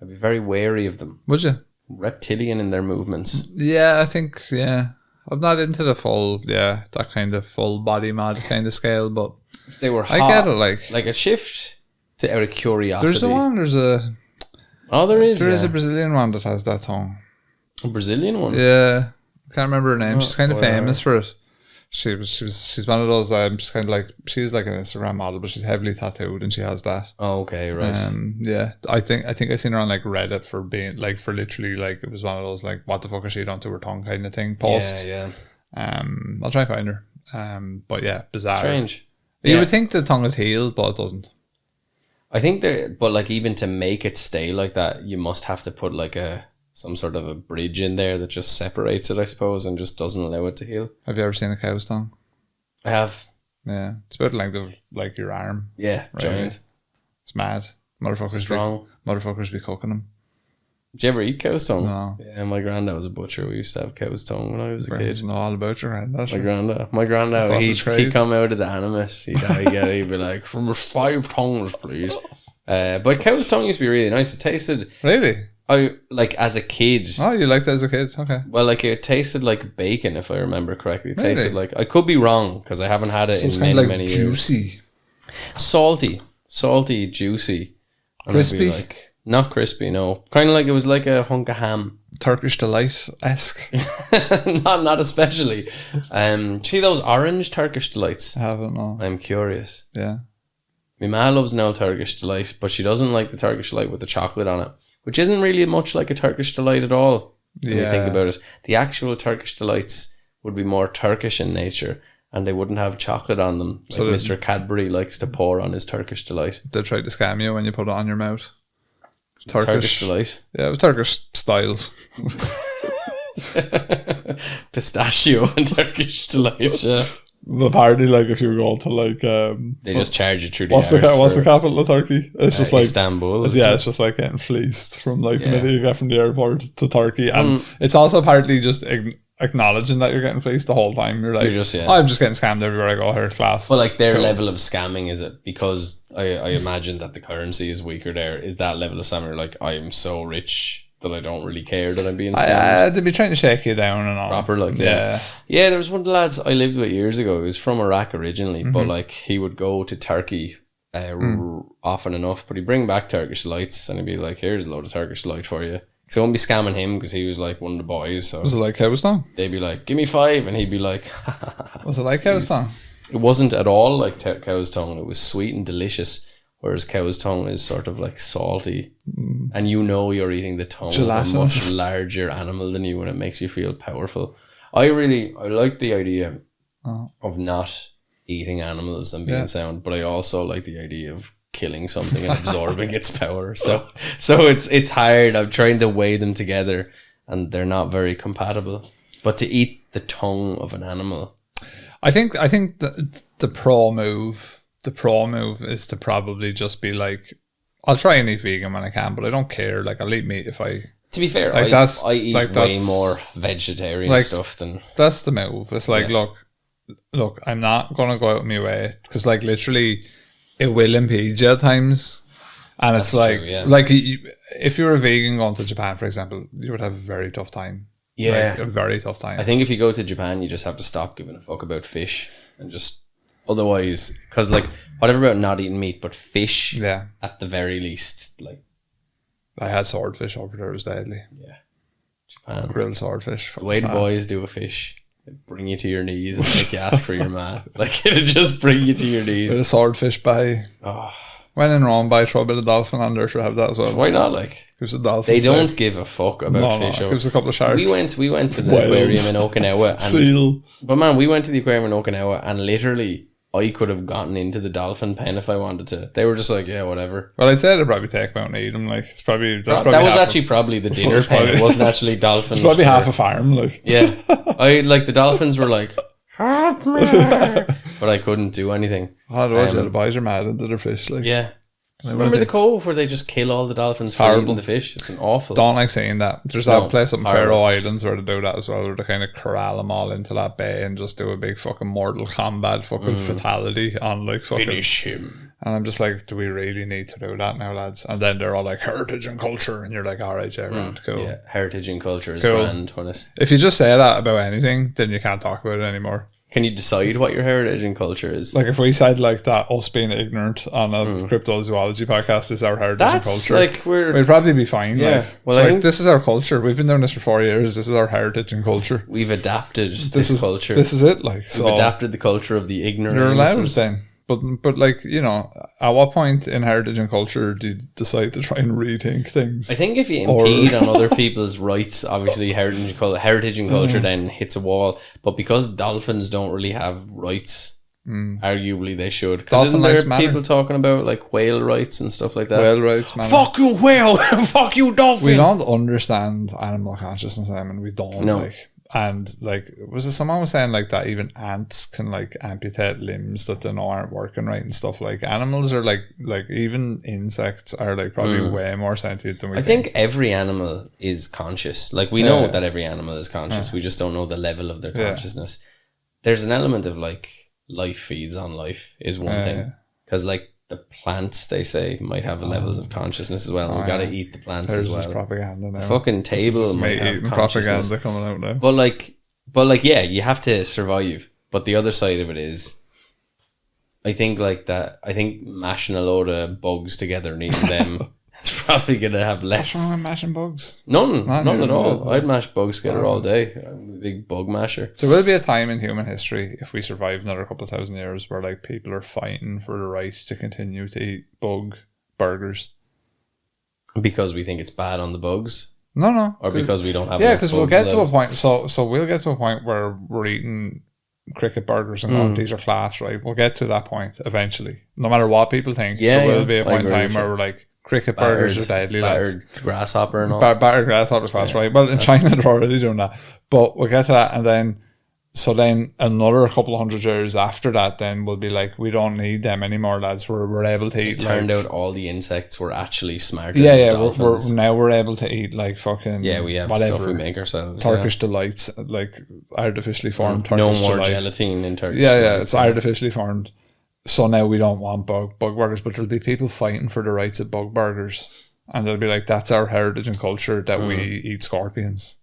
I'd be very wary of them. Would you? Reptilian in their movements. Yeah, I think, I'm not into the full, that kind of full body mod kind of scale, but if they were hot, I get it, like a shift to out of curiosity. There is a Brazilian one that has that tongue. A Brazilian one? Yeah. I can't remember her name. She's kind of famous for it. She's one of those, she's kind of like, she's like an Instagram model, but she's heavily tattooed and she has that. Oh, okay, right. Yeah. I think I seen her on like Reddit for being like, for literally like, it was one of those like, what the fuck is she done to her tongue kind of thing posts. Yeah. I'll try and find her. But yeah, bizarre. Strange. You would think the tongue would heal, but it doesn't. I think but like even to make it stay like that, you must have to put like some sort of a bridge in there that just separates it, I suppose, and just doesn't allow it to heal. Have you ever seen a cow's tongue? I have. Yeah, it's about the length of like your arm. Yeah, right. Giant. It's mad. Motherfuckers be cooking them. Did you ever eat cow's tongue? No. Yeah, my granddad was a butcher. We used to have cow's tongue when I was a kid. Know all about your granddad. My granddad, he'd come out of the animus. He'd be like, "From 5 tongues, please." But cow's tongue used to be really nice. It tasted really. I like as a kid. Oh, you liked it as a kid? Okay. Well, like it tasted like bacon, if I remember correctly. It tasted like, I could be wrong because I haven't had it in many years. Juicy, salty, juicy, and crispy. Not crispy, no. Kind of like it was like a hunk of ham. Turkish Delight-esque. not especially. See those orange Turkish Delights? I haven't, no. I'm curious. Yeah. My ma loves no Turkish Delight, but she doesn't like the Turkish Delight with the chocolate on it, which isn't really much like a Turkish Delight at all. When you think about it. The actual Turkish Delights would be more Turkish in nature, and they wouldn't have chocolate on them. Like so Mr. Cadbury likes to pour on his Turkish Delight. They tried to scam you when you put it on your mouth. Turkish Delight. Yeah, it was Turkish style. Pistachio and Turkish Delight, yeah. Apparently, like if you go to like they just charge you through the what's the capital of Turkey? It's just like Istanbul. It's just like getting fleeced from like the minute you get from the airport to Turkey, and it's also partly just acknowledging that you're getting fleeced the whole time. You're like, I'm just getting scammed everywhere I go here, class. But like their level of scamming, is it because I imagine that the currency is weaker there? Is that level of scamming like I am so rich that I don't really care that I'm being scammed? They'd be trying to shake you down and all. Proper, like, yeah. There was one of the lads I lived with years ago. He was from Iraq originally, but like he would go to Turkey often enough, but he'd bring back Turkish Delights and he'd be like, here's a load of Turkish Delight for you. So I wouldn't be scamming him because he was like one of the boys. So was it like cow's tongue? They'd be like, give me 5, and he'd be like, was it like cow's tongue? It wasn't at all like cow's tongue. It was sweet and delicious. Whereas cow's tongue is sort of like salty, and you're eating the tongue of a much larger animal than you, and it makes you feel powerful. I like the idea of not eating animals and being sound, but I also like the idea of killing something and absorbing its power. So it's hard. I'm trying to weigh them together, and they're not very compatible. But to eat the tongue of an animal, I think the pro move is to probably just be like, I'll try and eat vegan when I can, but I don't care. Like, I'll eat meat if I. To be fair, Like, I eat like, way that's- more vegetarian like, stuff than. That's the move. It's like, Yeah. look, I'm not gonna go out of my way because, like, literally, it will impede you at times, and it's That's like, true, yeah. like if you're a vegan going to Japan, for example, you would have a very tough time. Yeah. Like, a very tough time. I think if you go to Japan, you just have to stop giving a fuck about fish and just otherwise, because like whatever about not eating meat, but fish, Yeah, at the very least, like I had swordfish over there. It was deadly. yeah, Japan. Grilled swordfish. The way the Class. boys do a fish, they bring you to your knees and make you ask for your man. Like it'll just bring you to your Bit knees. of swordfish by. Oh, When in Rome, buy throw a bit of dolphin on there. Should have that as well. why not? Like Gives a dolphin. they steak. don't give a fuck about fish. Gives a couple of sharks. We went to the Whales. aquarium in Okinawa, and Seal. but man, we went to the aquarium in Okinawa, and literally, I could have gotten into the dolphin pen if I wanted to. They were just like, yeah, whatever. Well, I'd say they'd probably take them out and eat them. Like, it's probably That probably was half actually probably the dinner it's pen. probably- It wasn't actually dolphins. It's probably for- half a farm. Like, Yeah, I like the dolphins were like, help me, but I couldn't do anything. otherwise, the boys are mad into their fish. Like, Yeah. Like, Remember the it's cove where they just kill all the dolphins for horrible. eating the fish? It's an awful. Don't like seeing that. There's No, that place up in horrible. Faroe Islands where they do that as well, where they kind of corral them all into that bay and just do a big fucking Mortal Kombat fucking fatality on like fucking. Finish him. And I'm just like, do we really need to do that now, lads? And then they're all like heritage and culture, and you're like, all right, yeah, grand, cool. Yeah, heritage and culture is Cool. grand, when it. If you just say that about anything, then you can't talk about it anymore. Can you decide what your heritage and culture is? Like if we said like that, us being ignorant on a cryptozoology podcast is our heritage That's and culture. like we're We'd probably be fine. Yeah. Like, Well, it's I like, think- this is our culture. We've been doing this for 4 years. This is our heritage and culture. we've adapted This this is culture. This is it. Like, so We've adapted the culture of the ignorant. you're allowed then. But like, you know, at what point in heritage and culture do you decide to try and rethink things? I think if you Or- impede on other people's rights, obviously heritage and culture then hits a wall. But because dolphins don't really have rights, arguably they should. Because isn't Dolphin there lives matter. people talking about like whale rights and stuff like that? Well, right, man. Fuck you, whale! Fuck you, dolphin! We don't understand animal consciousness, I mean, we don't. No. Like, and like, was it someone was saying like that even ants can like amputate limbs that they know aren't working right and stuff. Like animals are like even insects are like probably way more sentient than we I think every animal is conscious. Like we know that every animal is conscious. We just don't know the level of their consciousness. There's an element of like life feeds on life is one thing. Because like the plants, they say, might have levels of consciousness as well. And we've got to eat the plants There's as this well. propaganda now. Fucking table This is might me have eating consciousness. propaganda coming out now. But like, yeah, you have to survive. But the other side of it is, I think mashing a load of bugs together and eating them is probably going to have What's wrong less. with mashing bugs? None even at all. good. I'd mash bugs together all day. I'm a big bug masher. There will be a time in human history, if we survive another couple of thousand years, where like people are fighting for the right to continue to eat bug burgers. Because we think it's bad on the bugs, No. or because we don't have. Yeah, enough because we'll bugs get to a left. point. So we'll get to a point where we're eating cricket burgers and going, these are class, right? We'll get to that point eventually. No matter what people think, Yeah, there will yeah, be a I point in agree time with where you. we're like, cricket burgers are deadly, lads. battered grasshopper and all. Battered grasshoppers class, right? Well, in China they're already doing that, but we'll get to that, and then another couple of 100 years after that, then we'll be like, we don't need them anymore, lads. We're able to eat. Turned like, out all the insects were actually smarter. yeah, than yeah. dolphins. We're able to eat like fucking Yeah, we have whatever stuff we make ourselves. Turkish delights, like artificially formed yeah. Turkish No more delight. gelatine in Turkish. Yeah, delights. it's artificially formed. So now we don't want bug burgers, but there'll be people fighting for the rights of bug burgers, and they'll be like, "That's our heritage and culture that we eat scorpions."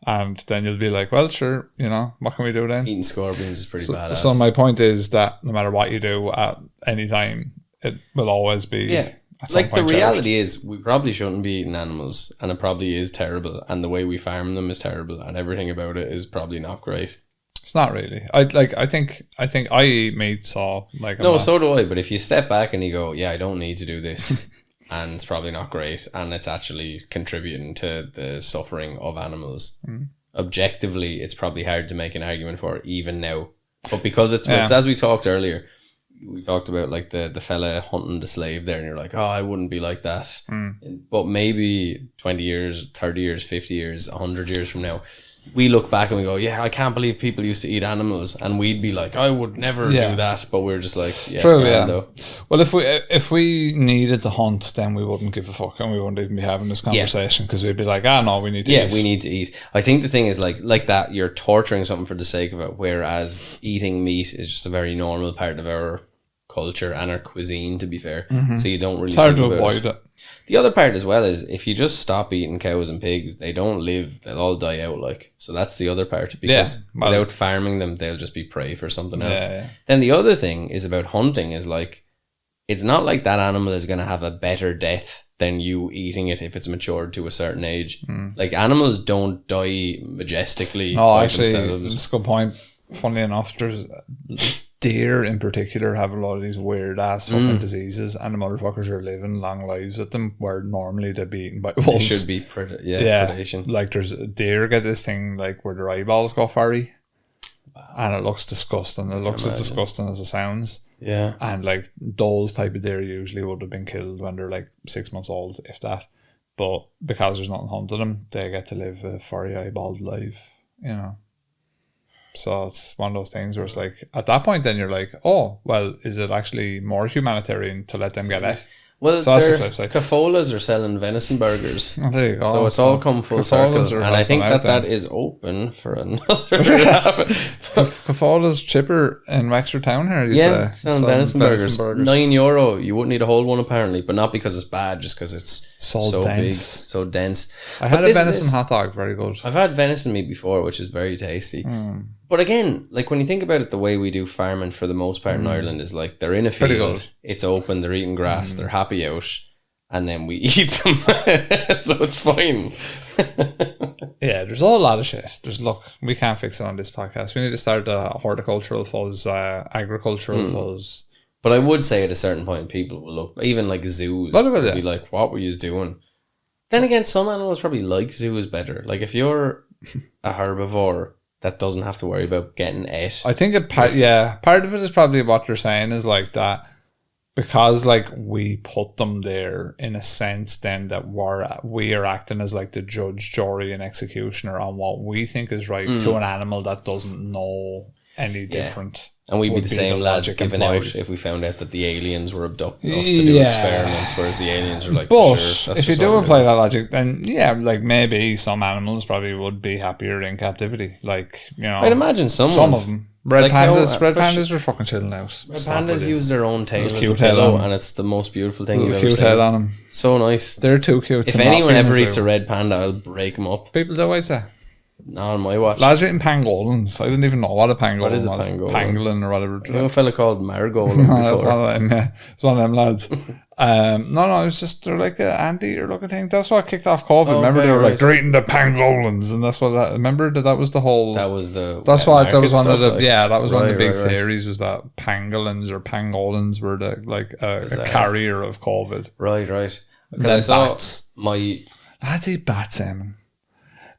And then you'll be like, "Well, sure, you know, what can we do then?" Eating scorpions is pretty badass. So my point is that no matter what you do at any time, it will always be yeah. at some Like the point cherished. reality is, we probably shouldn't be eating animals, and it probably is terrible, and the way we farm them is terrible, and everything about it is probably not great. It's not really. I think I eat meat, so like I'm No, not- so do I. But if you step back and you go, yeah, I don't need to do this, and it's probably not great, and it's actually contributing to the suffering of animals. Objectively, it's probably hard to make an argument for it even now. But because it's as we talked earlier, we talked about like the fella hunting the slave there, and you're like, oh, I wouldn't be like that. But maybe 20 years, 30 years, 50 years, 100 years from now, we look back and we go, yeah, I can't believe people used to eat animals, and we'd be like, I would never Yeah. do that, but we're just like, yeah, True, it's grand, yeah. though. Well, if we needed to hunt, then we wouldn't give a fuck, and we wouldn't even be having this conversation because we'd be like, no, we need to eat. We need to eat. I think the thing is like that, you're torturing something for the sake of it, whereas eating meat is just a very normal part of our culture and our cuisine, to be fair. So you don't really It's hard think to about avoid it. The other part as well is if you just stop eating cows and pigs, they don't live, they'll all die out, like. So that's the other part, because well- without farming them, they'll just be prey for something else. Yeah. Then the other thing is about hunting is like, it's not like that animal is going to have a better death than you eating it if it's matured to a certain age. Like, animals don't die majestically No, by actually, themselves. that's a good point. Funny enough, there's deer in particular have a lot of these weird ass fucking diseases, and the motherfuckers are living long lives with them, where normally they'd be eaten by They wolves. should be predation. Like there's deer get this thing like where their eyeballs go furry, and it looks disgusting. It looks as disgusting as it sounds. Yeah. And like those type of deer usually would have been killed when they're like 6 months old, if that. But because there's nothing hunting them, they get to live a furry eyeballed life, you know. So it's one of those things where it's like, at that point then you're like, oh, well, is it actually more humanitarian to let them get it? Well, So that's the their flip side. Cafolas are selling venison burgers. Oh, there you go. So it's all come full Cafolas circle. are And I think helping out that is open for another. Cafola's cheaper in Wexford Town here, you Yeah, say. selling venison burgers. €9. You wouldn't need a whole one apparently, but not because it's bad, just because it's So big, dense. so dense. I But had a this is venison it. hot dog, very good. I've had venison meat before, which is very tasty. But again, like when you think about it, the way we do farming for the most part in Ireland is like they're in a Pretty field, good. it's open, they're eating grass, they're happy out, and then we eat them. So it's fine. Yeah, there's a whole lot of shit. Look, we can't fix it on this podcast. We need to start a horticultural fuzz, agricultural fuzz. But I would say at a certain point, people will look, even like zoos, Well, well, they'll yeah. be like, what were you doing? Then again, some animals probably like zoos better. Like if you're a herbivore that doesn't have to worry about getting ate. I think part of it is probably what they're saying is like that, because like we put them there in a sense then that we are acting as like the judge, jury and executioner on what we think is right to an animal that doesn't know any different. And we'd be would the same lads logic giving implied. out if we found out that the aliens were abducting us to do Yeah. experiments, whereas the aliens are like, But sure, that's if you just do what we're apply doing. that logic, then yeah, like maybe some animals probably would be happier in captivity. Like, you know, I'd imagine some of them. Like how- Red but pandas are fucking chilling out. Red pandas use their own tail as a cute head pillow, on. and it's the most beautiful thing you've little ever cute seen. head on them. So nice. They're too cute. If to not anyone be in ever the eats zoo. a red panda, I'll break them up. People do, I'd say. Not on my watch. Lads are eating pangolins. I didn't even know what a pangolin What is a was. pangolin? Pangolin or whatever. I know a fella called Margot No, that's before. one of them, yeah. It's one of them lads. No, it's just they're like an anteater looking thing. That's what kicked off COVID. Remember Okay, they were like right. they're eating the pangolins, and that's what. Remember that was the whole. That was the. That's wet what that was market one of the stuff, like. that was one of the Right, big right, right. theories was that pangolins or pangolins were the like a that- carrier of COVID. Right. Because Then I saw bats. my. Lads eat bats, Eamon.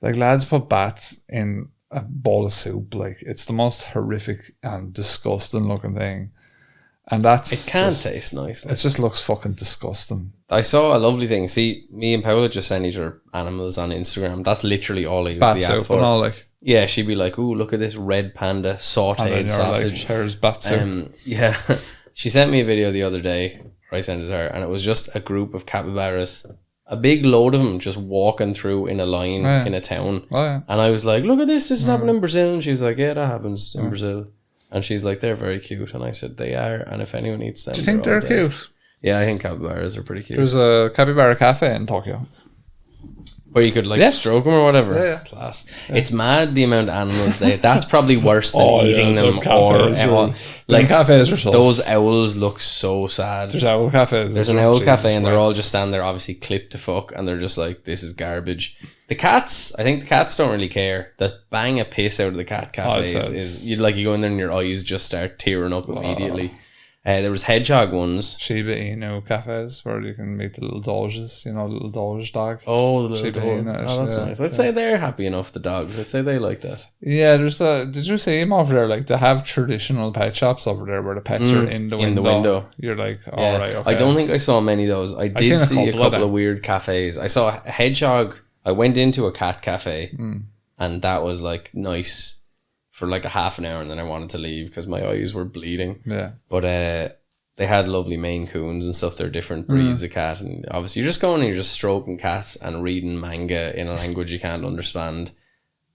Like lads put bats in a bowl of soup. Like it's the most horrific and disgusting looking thing, and that's It can just- taste nice. It just looks fucking disgusting. I saw a lovely thing. See, me and Paula just sent each other animals on Instagram. That's literally all I use Bat the app soup for. and all like. Yeah, she'd be like, "Ooh, look at this red panda And then sautéed you're like, sausage." here's bat soup. Yeah, she sent me a video the other day. Or I sent it to her, and it was just a group of capybaras, a big load of them, just walking through in a line Yeah. in a town. Oh yeah. And I was like, "Look at this! This is happening in Brazil." And she was like, "Yeah, that happens in Brazil." And she's like, "They're very cute." And I said, "They are." And if anyone eats them, Do you think all they're dead. cute? Yeah, I think capybaras are pretty cute. There's a capybara cafe in Tokyo. Where you could like Yeah. stroke them or whatever. Yeah. Class. It's mad the amount of animals they. That's probably worse than Oh, yeah, eating them them cafes or are- like them cafes are sus. those owls look so sad. There's owl cafes. There's an owl cafe and they're all just standing there, obviously clipped to fuck, and they're just like, "This is garbage." The cats, I think the cats don't really care. The bang a piss out of the cat cafes it's- is you like you go in there and your eyes just start tearing up immediately. There was hedgehog ones. Shiba Inu cafes where you can meet the little doges, little doge dog. Oh, the little Shiba dog. Inu, Oh, that's yeah, nice. I'd say they're happy enough. The dogs. I'd say they like that. Yeah, did you see him over there? Like they have traditional pet shops over there where the pets are in the window. You're like, all Yeah. right, okay. I don't think I saw many of those. I did seen a see a couple of couple them. of weird cafes. I saw a hedgehog. I went into a cat cafe and that was like nice for like a half an hour, and then I wanted to leave because my eyes were bleeding. Yeah. But they had lovely Maine Coons and stuff. They're different breeds of cat, and obviously you're just going and you're just stroking cats and reading manga in a language you can't understand,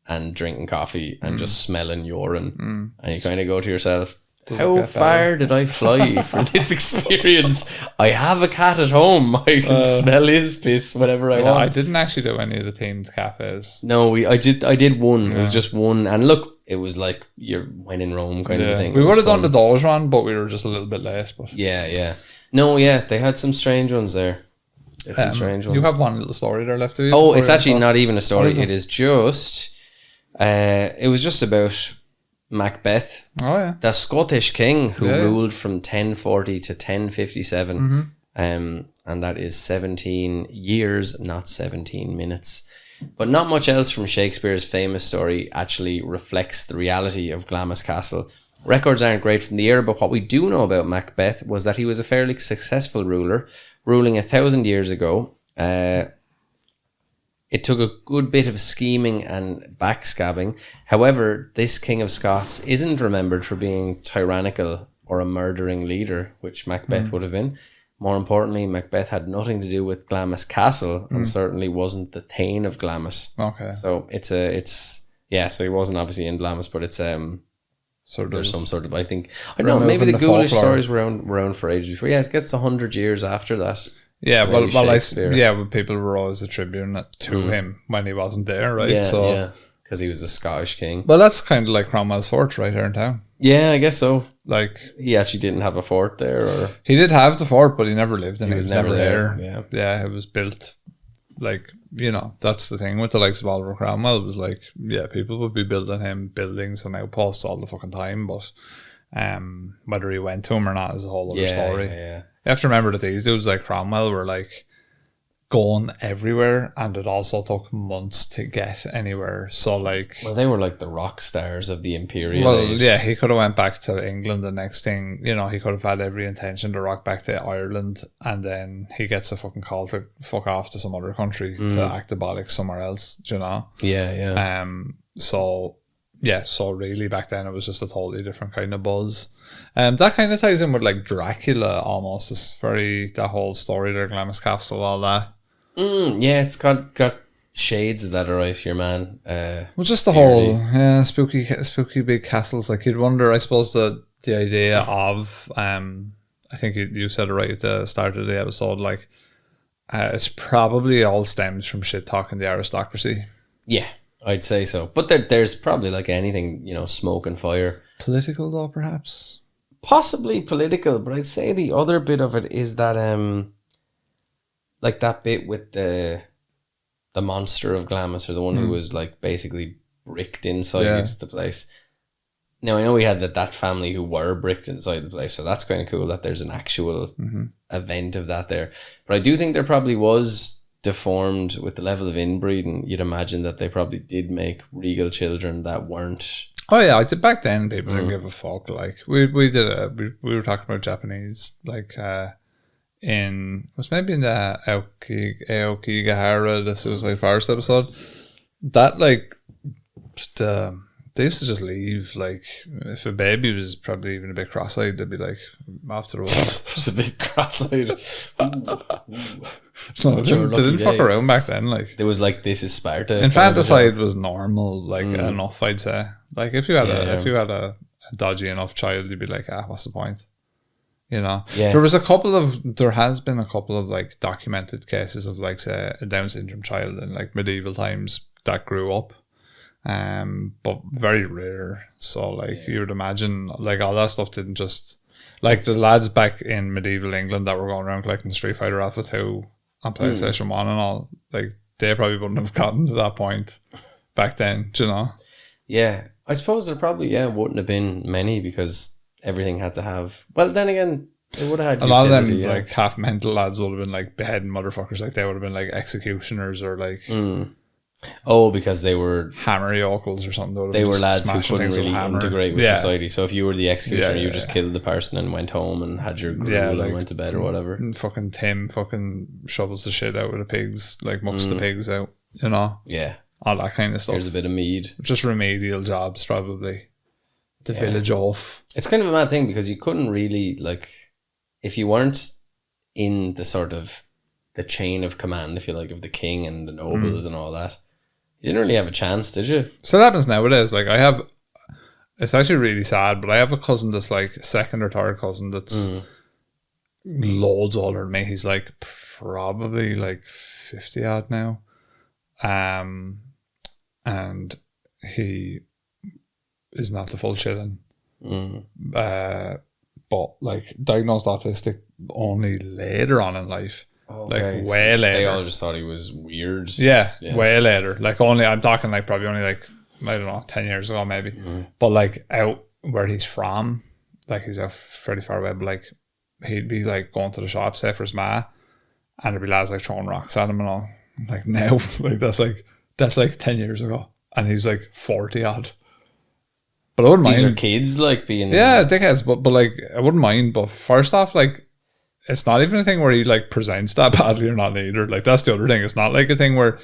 and drinking coffee and just smelling urine, and you kind of go to yourself, how far did I fly for this experience? I have a cat at home. I can smell his piss whenever I want. I didn't actually do any of the themed cafes. No, I did one. It was just one, and look, it was like you're when in Rome kind of thing. We would have done the Dollars one, but we were just a little bit late. But yeah. No, they had some strange ones there. Some strange ones. You have one little story there left, do you? Oh, it's actually not even a story. It is just. It was just about Macbeth. Oh yeah, the Scottish king who ruled from 1040 to 1057, and that is 17 years, not 17 minutes. But not much else from Shakespeare's famous story actually reflects the reality of Glamis Castle. Records aren't great from the era, but what we do know about Macbeth was that he was a fairly successful ruler, ruling 1,000 years ago. It took a good bit of scheming and backscabbing. However, this King of Scots isn't remembered for being tyrannical or a murdering leader, which Macbeth would have been. More importantly, Macbeth had nothing to do with Glamis Castle and certainly wasn't the Thane of Glamis. Okay. So so he wasn't obviously in Glamis, but it's there's some sort of, I think, I don't know, maybe the ghoulish stories were around for ages before. Yeah, it gets 100 years after that. Yeah, but people were always attributing it to him when he wasn't there, right? Yeah, because he was a Scottish king. Well, that's kind of like Cromwell's fort right here in town. Yeah, I guess so. Like, he actually didn't have a fort there, or he did have the fort, but he never lived in it. He was never there. there. Yeah, it was built like, that's the thing with the likes of Oliver Cromwell. It was like, people would be building him buildings and outposts all the fucking time, but whether he went to him or not is a whole other story. Yeah. You have to remember that these dudes like Cromwell were like going everywhere, and it also took months to get anywhere. So like, well, they were like the rock stars of the imperial age. Yeah, he could have went back to England. The next thing, he could have had every intention to rock back to Ireland, and then he gets a fucking call to fuck off to some other country to act the bollocks somewhere else. Yeah. So really back then it was just a totally different kind of buzz. That kind of ties in with like Dracula almost. It's that whole story there, Glamis Castle, all that. Yeah, it's got shades of that, alright here, man. Well, just the whole spooky big castles. Like, you'd wonder, I suppose, the idea of I think you said it right at the start of the episode, like it's probably all stems from shit talking the aristocracy. Yeah, I'd say so. But there's probably like anything, smoke and fire. Political though, perhaps? Possibly political, but I'd say the other bit of it is that like that bit with the monster of Glamis, or the one who was like basically bricked inside the place. Now I know we had that family who were bricked inside the place, so that's kind of cool that there's an actual event of that there. But I do think there probably was deformed with the level of inbreeding. You'd imagine that they probably did make regal children that weren't. Oh yeah, back then people didn't give a fuck. Like we were talking about Japanese, like it was maybe in the Aokigahara, the Suicide Forest episode, that like they used to just leave. Like, if a baby was probably even a bit cross-eyed, they'd be like, off to the woods. Just a bit cross-eyed. So they didn't fuck around back then. Like, there was like, this is Sparta. Infanticide was normal, like enough, I'd say. Like, if you had a dodgy enough child, you'd be like, what's the point? Yeah. There has been a couple of like documented cases of like, say, a Down syndrome child in like medieval times that grew up, but very rare. So like you would imagine, like all that stuff didn't just, like the lads back in medieval England that were going around collecting Street Fighter Alpha 2 on PlayStation 1 and all, like they probably wouldn't have gotten to that point back then, Yeah, I suppose there probably wouldn't have been many, because everything had to have. Well, then again, it would have had a lot of them like half mental lads would have been like beheading motherfuckers. Like they would have been like executioners or like because they were hammer yokels or something. They were lads who couldn't really integrate with society. So if you were the executioner, you just killed the person and went home and had your gruel and went to bed or whatever. And fucking Tim fucking shovels the shit out of the pigs, like mucks the pigs out. Yeah. all that kind of stuff. Here's a bit of mead. Just remedial jobs, probably. The village off. It's kind of a mad thing because you couldn't really, like, if you weren't in the sort of the chain of command, if you like, of the king and the nobles and all that, you didn't really have a chance, did you? So that happens nowadays. Like, it's actually really sad, but I have a cousin that's like second or third cousin that's loads older than me. He's like probably like 50 odd now. And he is not the full shilling. But like diagnosed autistic only later on in life. Okay, like way later. They all just thought he was weird. Yeah, way later. Like only, I'm talking like probably only like, I don't know, 10 years ago maybe. But like out where he's from, like he's out fairly far away, but like he'd be like going to the shop, say for his ma, and there'd be lads like throwing rocks at him and all. Like now, like that's like 10 years ago. And he's like 40 odd. But I wouldn't mind. These are kids like being... Yeah, dickheads, but like I wouldn't mind. But first off, like it's not even a thing where he like presents that badly or not either. Like that's the other thing. It's not like a thing where,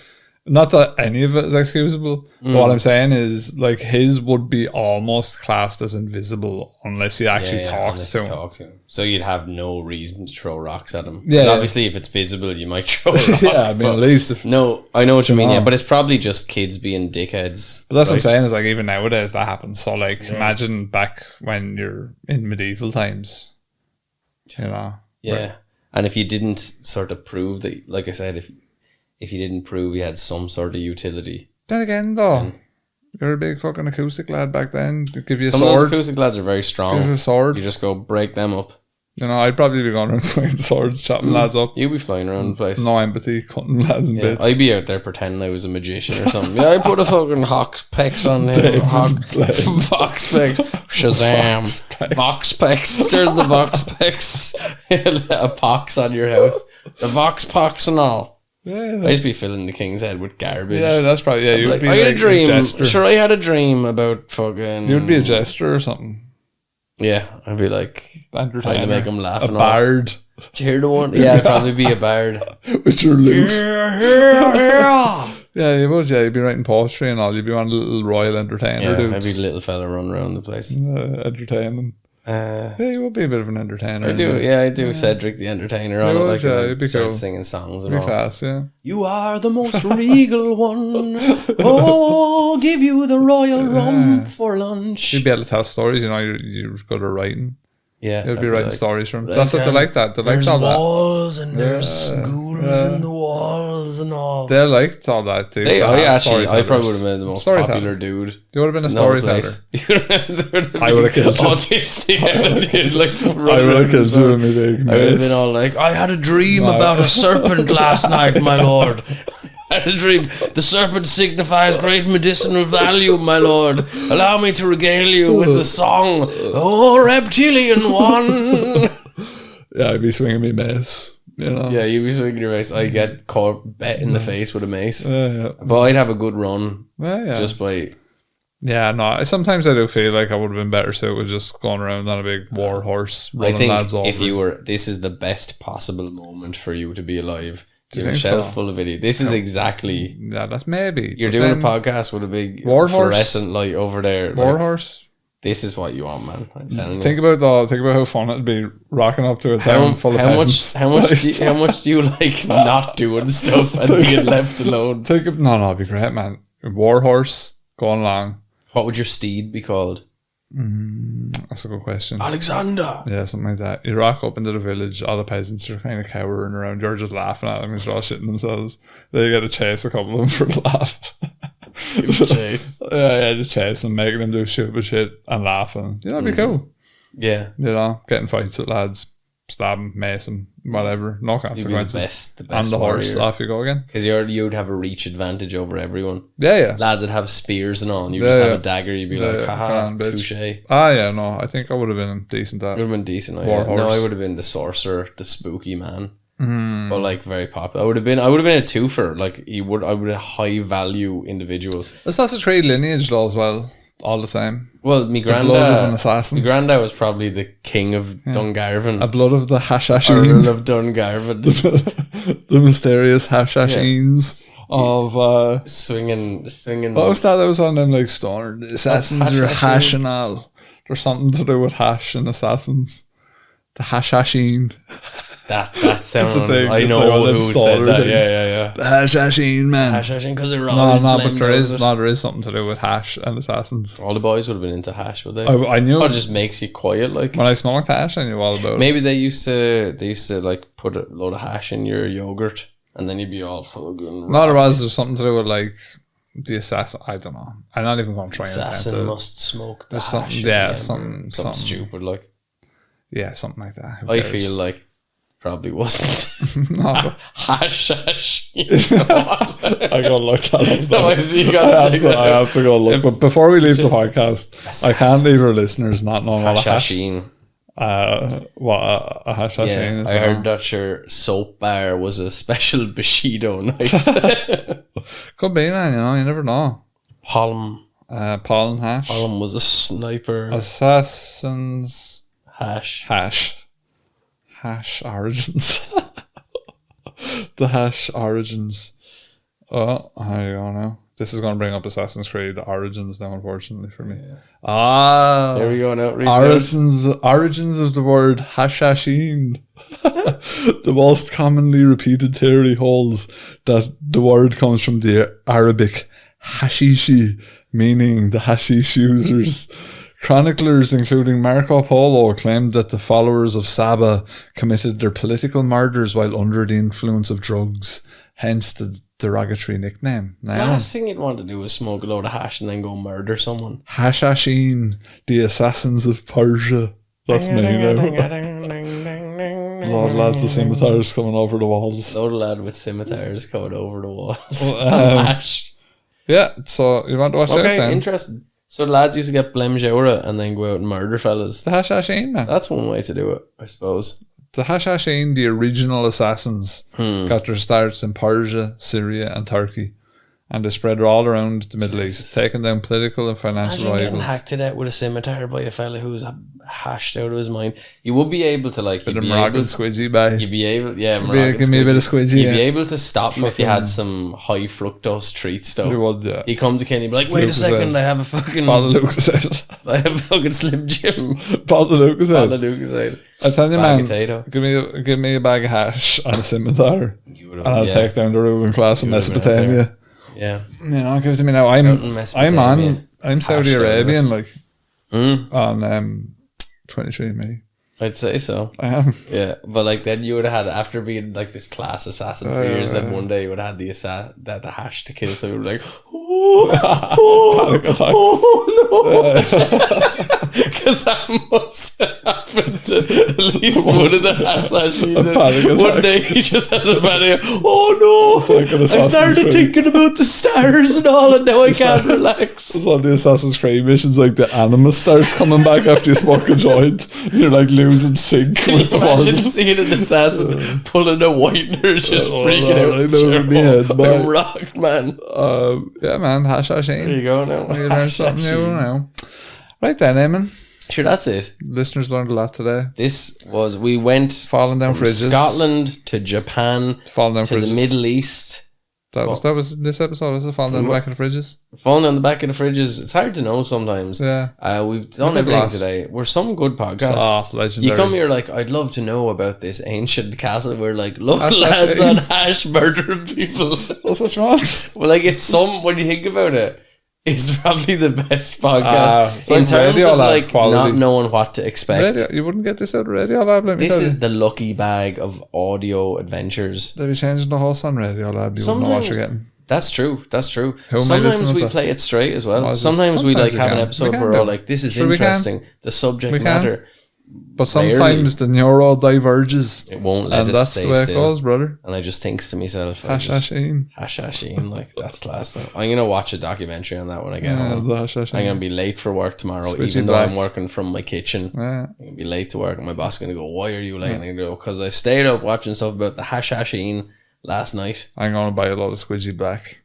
not that any of it is excusable, but what I'm saying is like his would be almost classed as invisible unless he actually talks to him. So you'd have no reason to throw rocks at him. Yeah, obviously if it's visible you might throw a rock. Yeah, I mean at least if, no, I know what you mean, yeah, but it's probably just kids being dickheads. But that's what I'm saying is like even nowadays that happens. So like imagine back when you're in medieval times, you know. Yeah. And if you didn't sort of prove that, like I said, if you didn't prove you had some sort of utility. Then again, though, you're a big fucking acoustic lad back then. They'd give you a sword. Some of those acoustic lads are very strong. Give you a sword. You just go break them up. You know, I'd probably be going around swinging swords, chopping lads up. You'd be flying around the place. No empathy, cutting lads in bits. I'd be out there pretending I was a magician or something. Yeah, I put a fucking Hox Pex on him. Vox Pex. Shazam. Vox Pex. There's the Vox Pex. A pox on your house. The Vox Pox and all. Yeah, I used to be filling the king's head with garbage. Yeah, that's probably, you'd like, be I had like a dream. jester. Sure, I had a dream about fucking... You'd be a jester or something. Yeah, I'd be like Entertainer. trying to make them laugh. A bard. Do you hear the one? Yeah, I'd probably be a bard. With your lute. Yeah. Yeah, you would, yeah. You'd be writing poetry and all. You'd be one little royal entertainer, dudes. I'd be a little fella running around the place. Entertaining. Yeah, you would be a bit of an entertainer. I do, I do. Cedric the Entertainer. You would, like, it'd be cool. Singing songs and Be all. class, yeah. You are the most regal one. Oh, give you the royal rum for lunch. You'd be able to tell stories, you know, you're good at writing. Yeah. You'd be writing stories from. That's what they like that. They liked all that. There's walls and there's ghouls in the walls and all. They liked all that. I probably would have been the most popular dude. You would have been a storyteller. I would have killed you. Autistic. I would have killed you with my big mace. I would have been all like, I had a dream about a serpent last night, my lord. I had a dream. The serpent signifies great medicinal value, my lord. Allow me to regale you with the song, Oh, reptilian one. Yeah, I'd be swinging me mace. You know? Yeah, you'd be swinging your mace. I get caught bet in the face with a mace. Yeah. But I'd have a good run. Yeah. Just by... Yeah, no, sometimes I do feel like I would have been better suited with just going around on a big war horse, running lads over. If you were... This is the best possible moment for you to be alive. Do you have a shelf full of idiots. This is exactly... Yeah, that's maybe. You're doing a podcast with a big war fluorescent light over there. War horse. This is what you want, man. I'm telling you. Think about how fun it'd be rocking up to a town full of peasants. How much do you like not doing stuff and being left alone? No, it'd be great, man. War horse going along. What would your steed be called? That's a good question. Alexander. Yeah, something like that. You rock up into the village, all the peasants are kind of cowering around. You're just laughing at them because they're all shitting themselves. Then you got to chase a couple of them for the laugh. Chase. Yeah, just chase them, making them do stupid shit and laughing. You know, that'd be cool. Yeah. You know, getting fights with lads, stab them, mace them, whatever. No consequences. The best and the horse, warrior. off you go again. Because you'd have a reach advantage over everyone. Yeah. Lads that have spears and all, and you just have a dagger, you'd be like, haha, touche. Yeah, no, I think I would have been decent at. Would have been decent. No, I would have been the sorcerer, the spooky man. But like very popular. I would have been a twofer. Like I would have a high value individual. It's not a trade lineage though as well. All the same. Well, my blood of an assassin. My granddad was probably the king of Dungarvan. A blood of the Hashasheen. Earl of Dungarvan. The mysterious Hashasheens. of swinging. what was that was on them like stoner? The Assassins or hash and all. There's something to do with hash and Assassins. The hashasheen. That sounds. thing. I It's know like one of them who said stoner that. things. Yeah. The hashasheen, man. Hashing because they're No, all but there is something to do with hash and Assassins. All the boys would have been into hash, would they? I knew Or it just makes you quiet, like. when I smoked hash, I knew all about it. Maybe they used to like put a load of hash in your yogurt, and then you'd be all fucking. No, there's something to do with like the assassin. I don't know. I'm not even going to try and Assassin attempt it. must smoke the There's hash. something, again, something or something stupid like. Yeah, something like that. Who I cares? feel like probably wasn't. No, but hash. I gotta look that up. No, I see you gotta check that I out. have to go look. But before we leave the podcast, I can't leave our listeners not knowing what a hash. Hashasheen. What a hashasheen is. I heard that your soap bar was a special Bushido night. Could be, man. You know, you never know. Palm Pollen hash. was a sniper. Assassins Hash. Hash origins. The hash origins. Oh, here you go now. This is going to bring up Assassin's Creed Origins now, unfortunately for me. There we go now. Origins of the word hashashin. The most commonly repeated theory holds that the word comes from the Arabic hashishi, meaning the hashish users. Chroniclers, including Marco Polo, claimed that the followers of Saba committed their political murders while under the influence of drugs, hence the derogatory nickname. Now, Last thing you'd want to do is smoke a load of hash and then go murder someone. Hashashin, the assassins of Persia. That's me now. Lord lads with scimitars coming over the walls. Load of lad with scimitars coming over the walls. Hash. Yeah, so you want to watch that Okay, then? interesting. So the lads used to get blemjaura and then go out and murder fellas. The Hashashin, man. That's one way to do it, I suppose. The Hashashin, the original assassins, got their starts in Persia, Syria, and Turkey, and they spread all around the Middle East, taking down political and financial Imagine getting rivals. hacked to death with a scimitar by a fella who's hashed out of his mind. You would be able to like. Bit You'd of be Moroccan able. squidgy, bye. You'd be able. Yeah, Give me a bit of squidgy. You'd be able to stop him if you had some high fructose treats, though. You would, yeah. You come to Kenny, be like, wait a second, I have a fucking. Bottle of Lucasade. I have a fucking Slim Jim. Bottle of Bottle of Lucasade. Lucasade. I tell you, Bag man, of potato. give me a bag of hash and a scimitar, and I'll yeah. take down the ruling class in You would've been out Mesopotamia. Yeah. You know, give it to me now. Out in Mesopotamia. I'm Saudi Hashed out of Arabian, like Mm, on 23andMe. I'd say so. I am. Yeah, but like then you would have had, after being like this class assassin for years, then one day you would have had the hash to kill. So you were like, no, because that must have happened to at least one of the assassins. One day he just has a panic. Oh no! like an I Assassin's started Creed. thinking about the stars and all, and now I can't relax. It's on the Assassin's Creed missions, like the animus starts coming back after you smoke a joint. You're like losing sync Can with you the imagine world. seeing an assassin pulling a whitener, just freaking no, out? right over me head, I'm but- rocked, man. Yeah, man, hash There Shane. you go now. You learned something new now. Right then, Eamon. Sure, that's it. Listeners learned a lot today. We went Falling down from fridges. Scotland to Japan Falling down to fridges. the Middle East. That was this episode. Was it falling down the back of the fridges? Falling down the back of the fridges. It's hard to know sometimes. Yeah. We've done We've had a everything lot. today. We're some good podcasts. Oh, legendary. You come here like, I'd love to know about this ancient castle. We're like, look, Hash lads Shane. on hash murdering people. What's what's wrong? Well, like when you think about it, it's probably the best podcast it's in like terms Radio of Lab like quality. not knowing what to expect. Radio, you wouldn't get this out of Radio Lab. Let me This tell you. is the lucky bag of audio adventures. They'll be changing the host on Radio Lab. You wouldn't know what Sometimes- you're getting. That's true. Who am I Sometimes listening we to? play it straight as well. What is it? Sometimes we like Sometimes we have an can. episode We where can we're all do. like, this is Sure we can. interesting. The subject We can. matter. But sometimes the neuro diverges. It won't let And us that's stay the way it still. goes, brother. And I just thinks to myself, Hashashin. Hashashin, like that's class. I'm gonna watch a documentary on that when I get Yeah, home. the Hashashin. I'm gonna be late for work tomorrow, Switchy even though black. I'm working from my kitchen. Yeah. I'm gonna be late to work, and my boss is gonna go, "Why are you late?" And I go, "Because I stayed up watching stuff about the Hashashin last night." I'm going to buy a lot of squidgy black.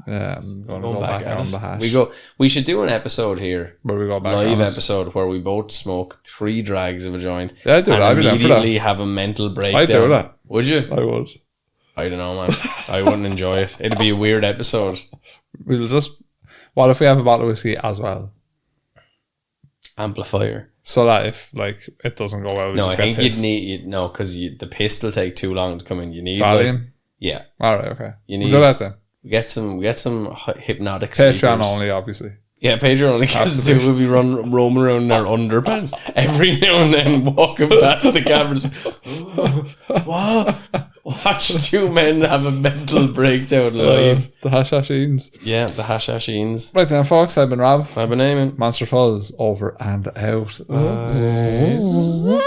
Yeah, I'm going to go back at on it. the hash. We should do an episode here, Where we go back live on it. episode where we both smoke 3 drags of a joint. Yeah, I'd do and that. I'd be down for that. immediately have a mental breakdown. I'd do that. Would you? I would. I don't know, man. I wouldn't enjoy it. It'd be a weird episode. We'll just... What if we have a bottle of whiskey as well? Amplifier. So that if, like, it doesn't go well, we No, just I think get pissed. because the piss will take too long to come in. You need Valium? yeah. Alright, okay. You We'll need do that then. get some hypnotic Patreon speakers. only, obviously. Yeah, Patreon only because we'll be roaming around in our underpants every now and then, walking past the cameras. What? Watch two men have a mental breakdown live. The Hashashines. Yeah, the Hashashines. Right then, folks, I've been Rob. I've been aiming. Monster Fuzz, over and out. Bye.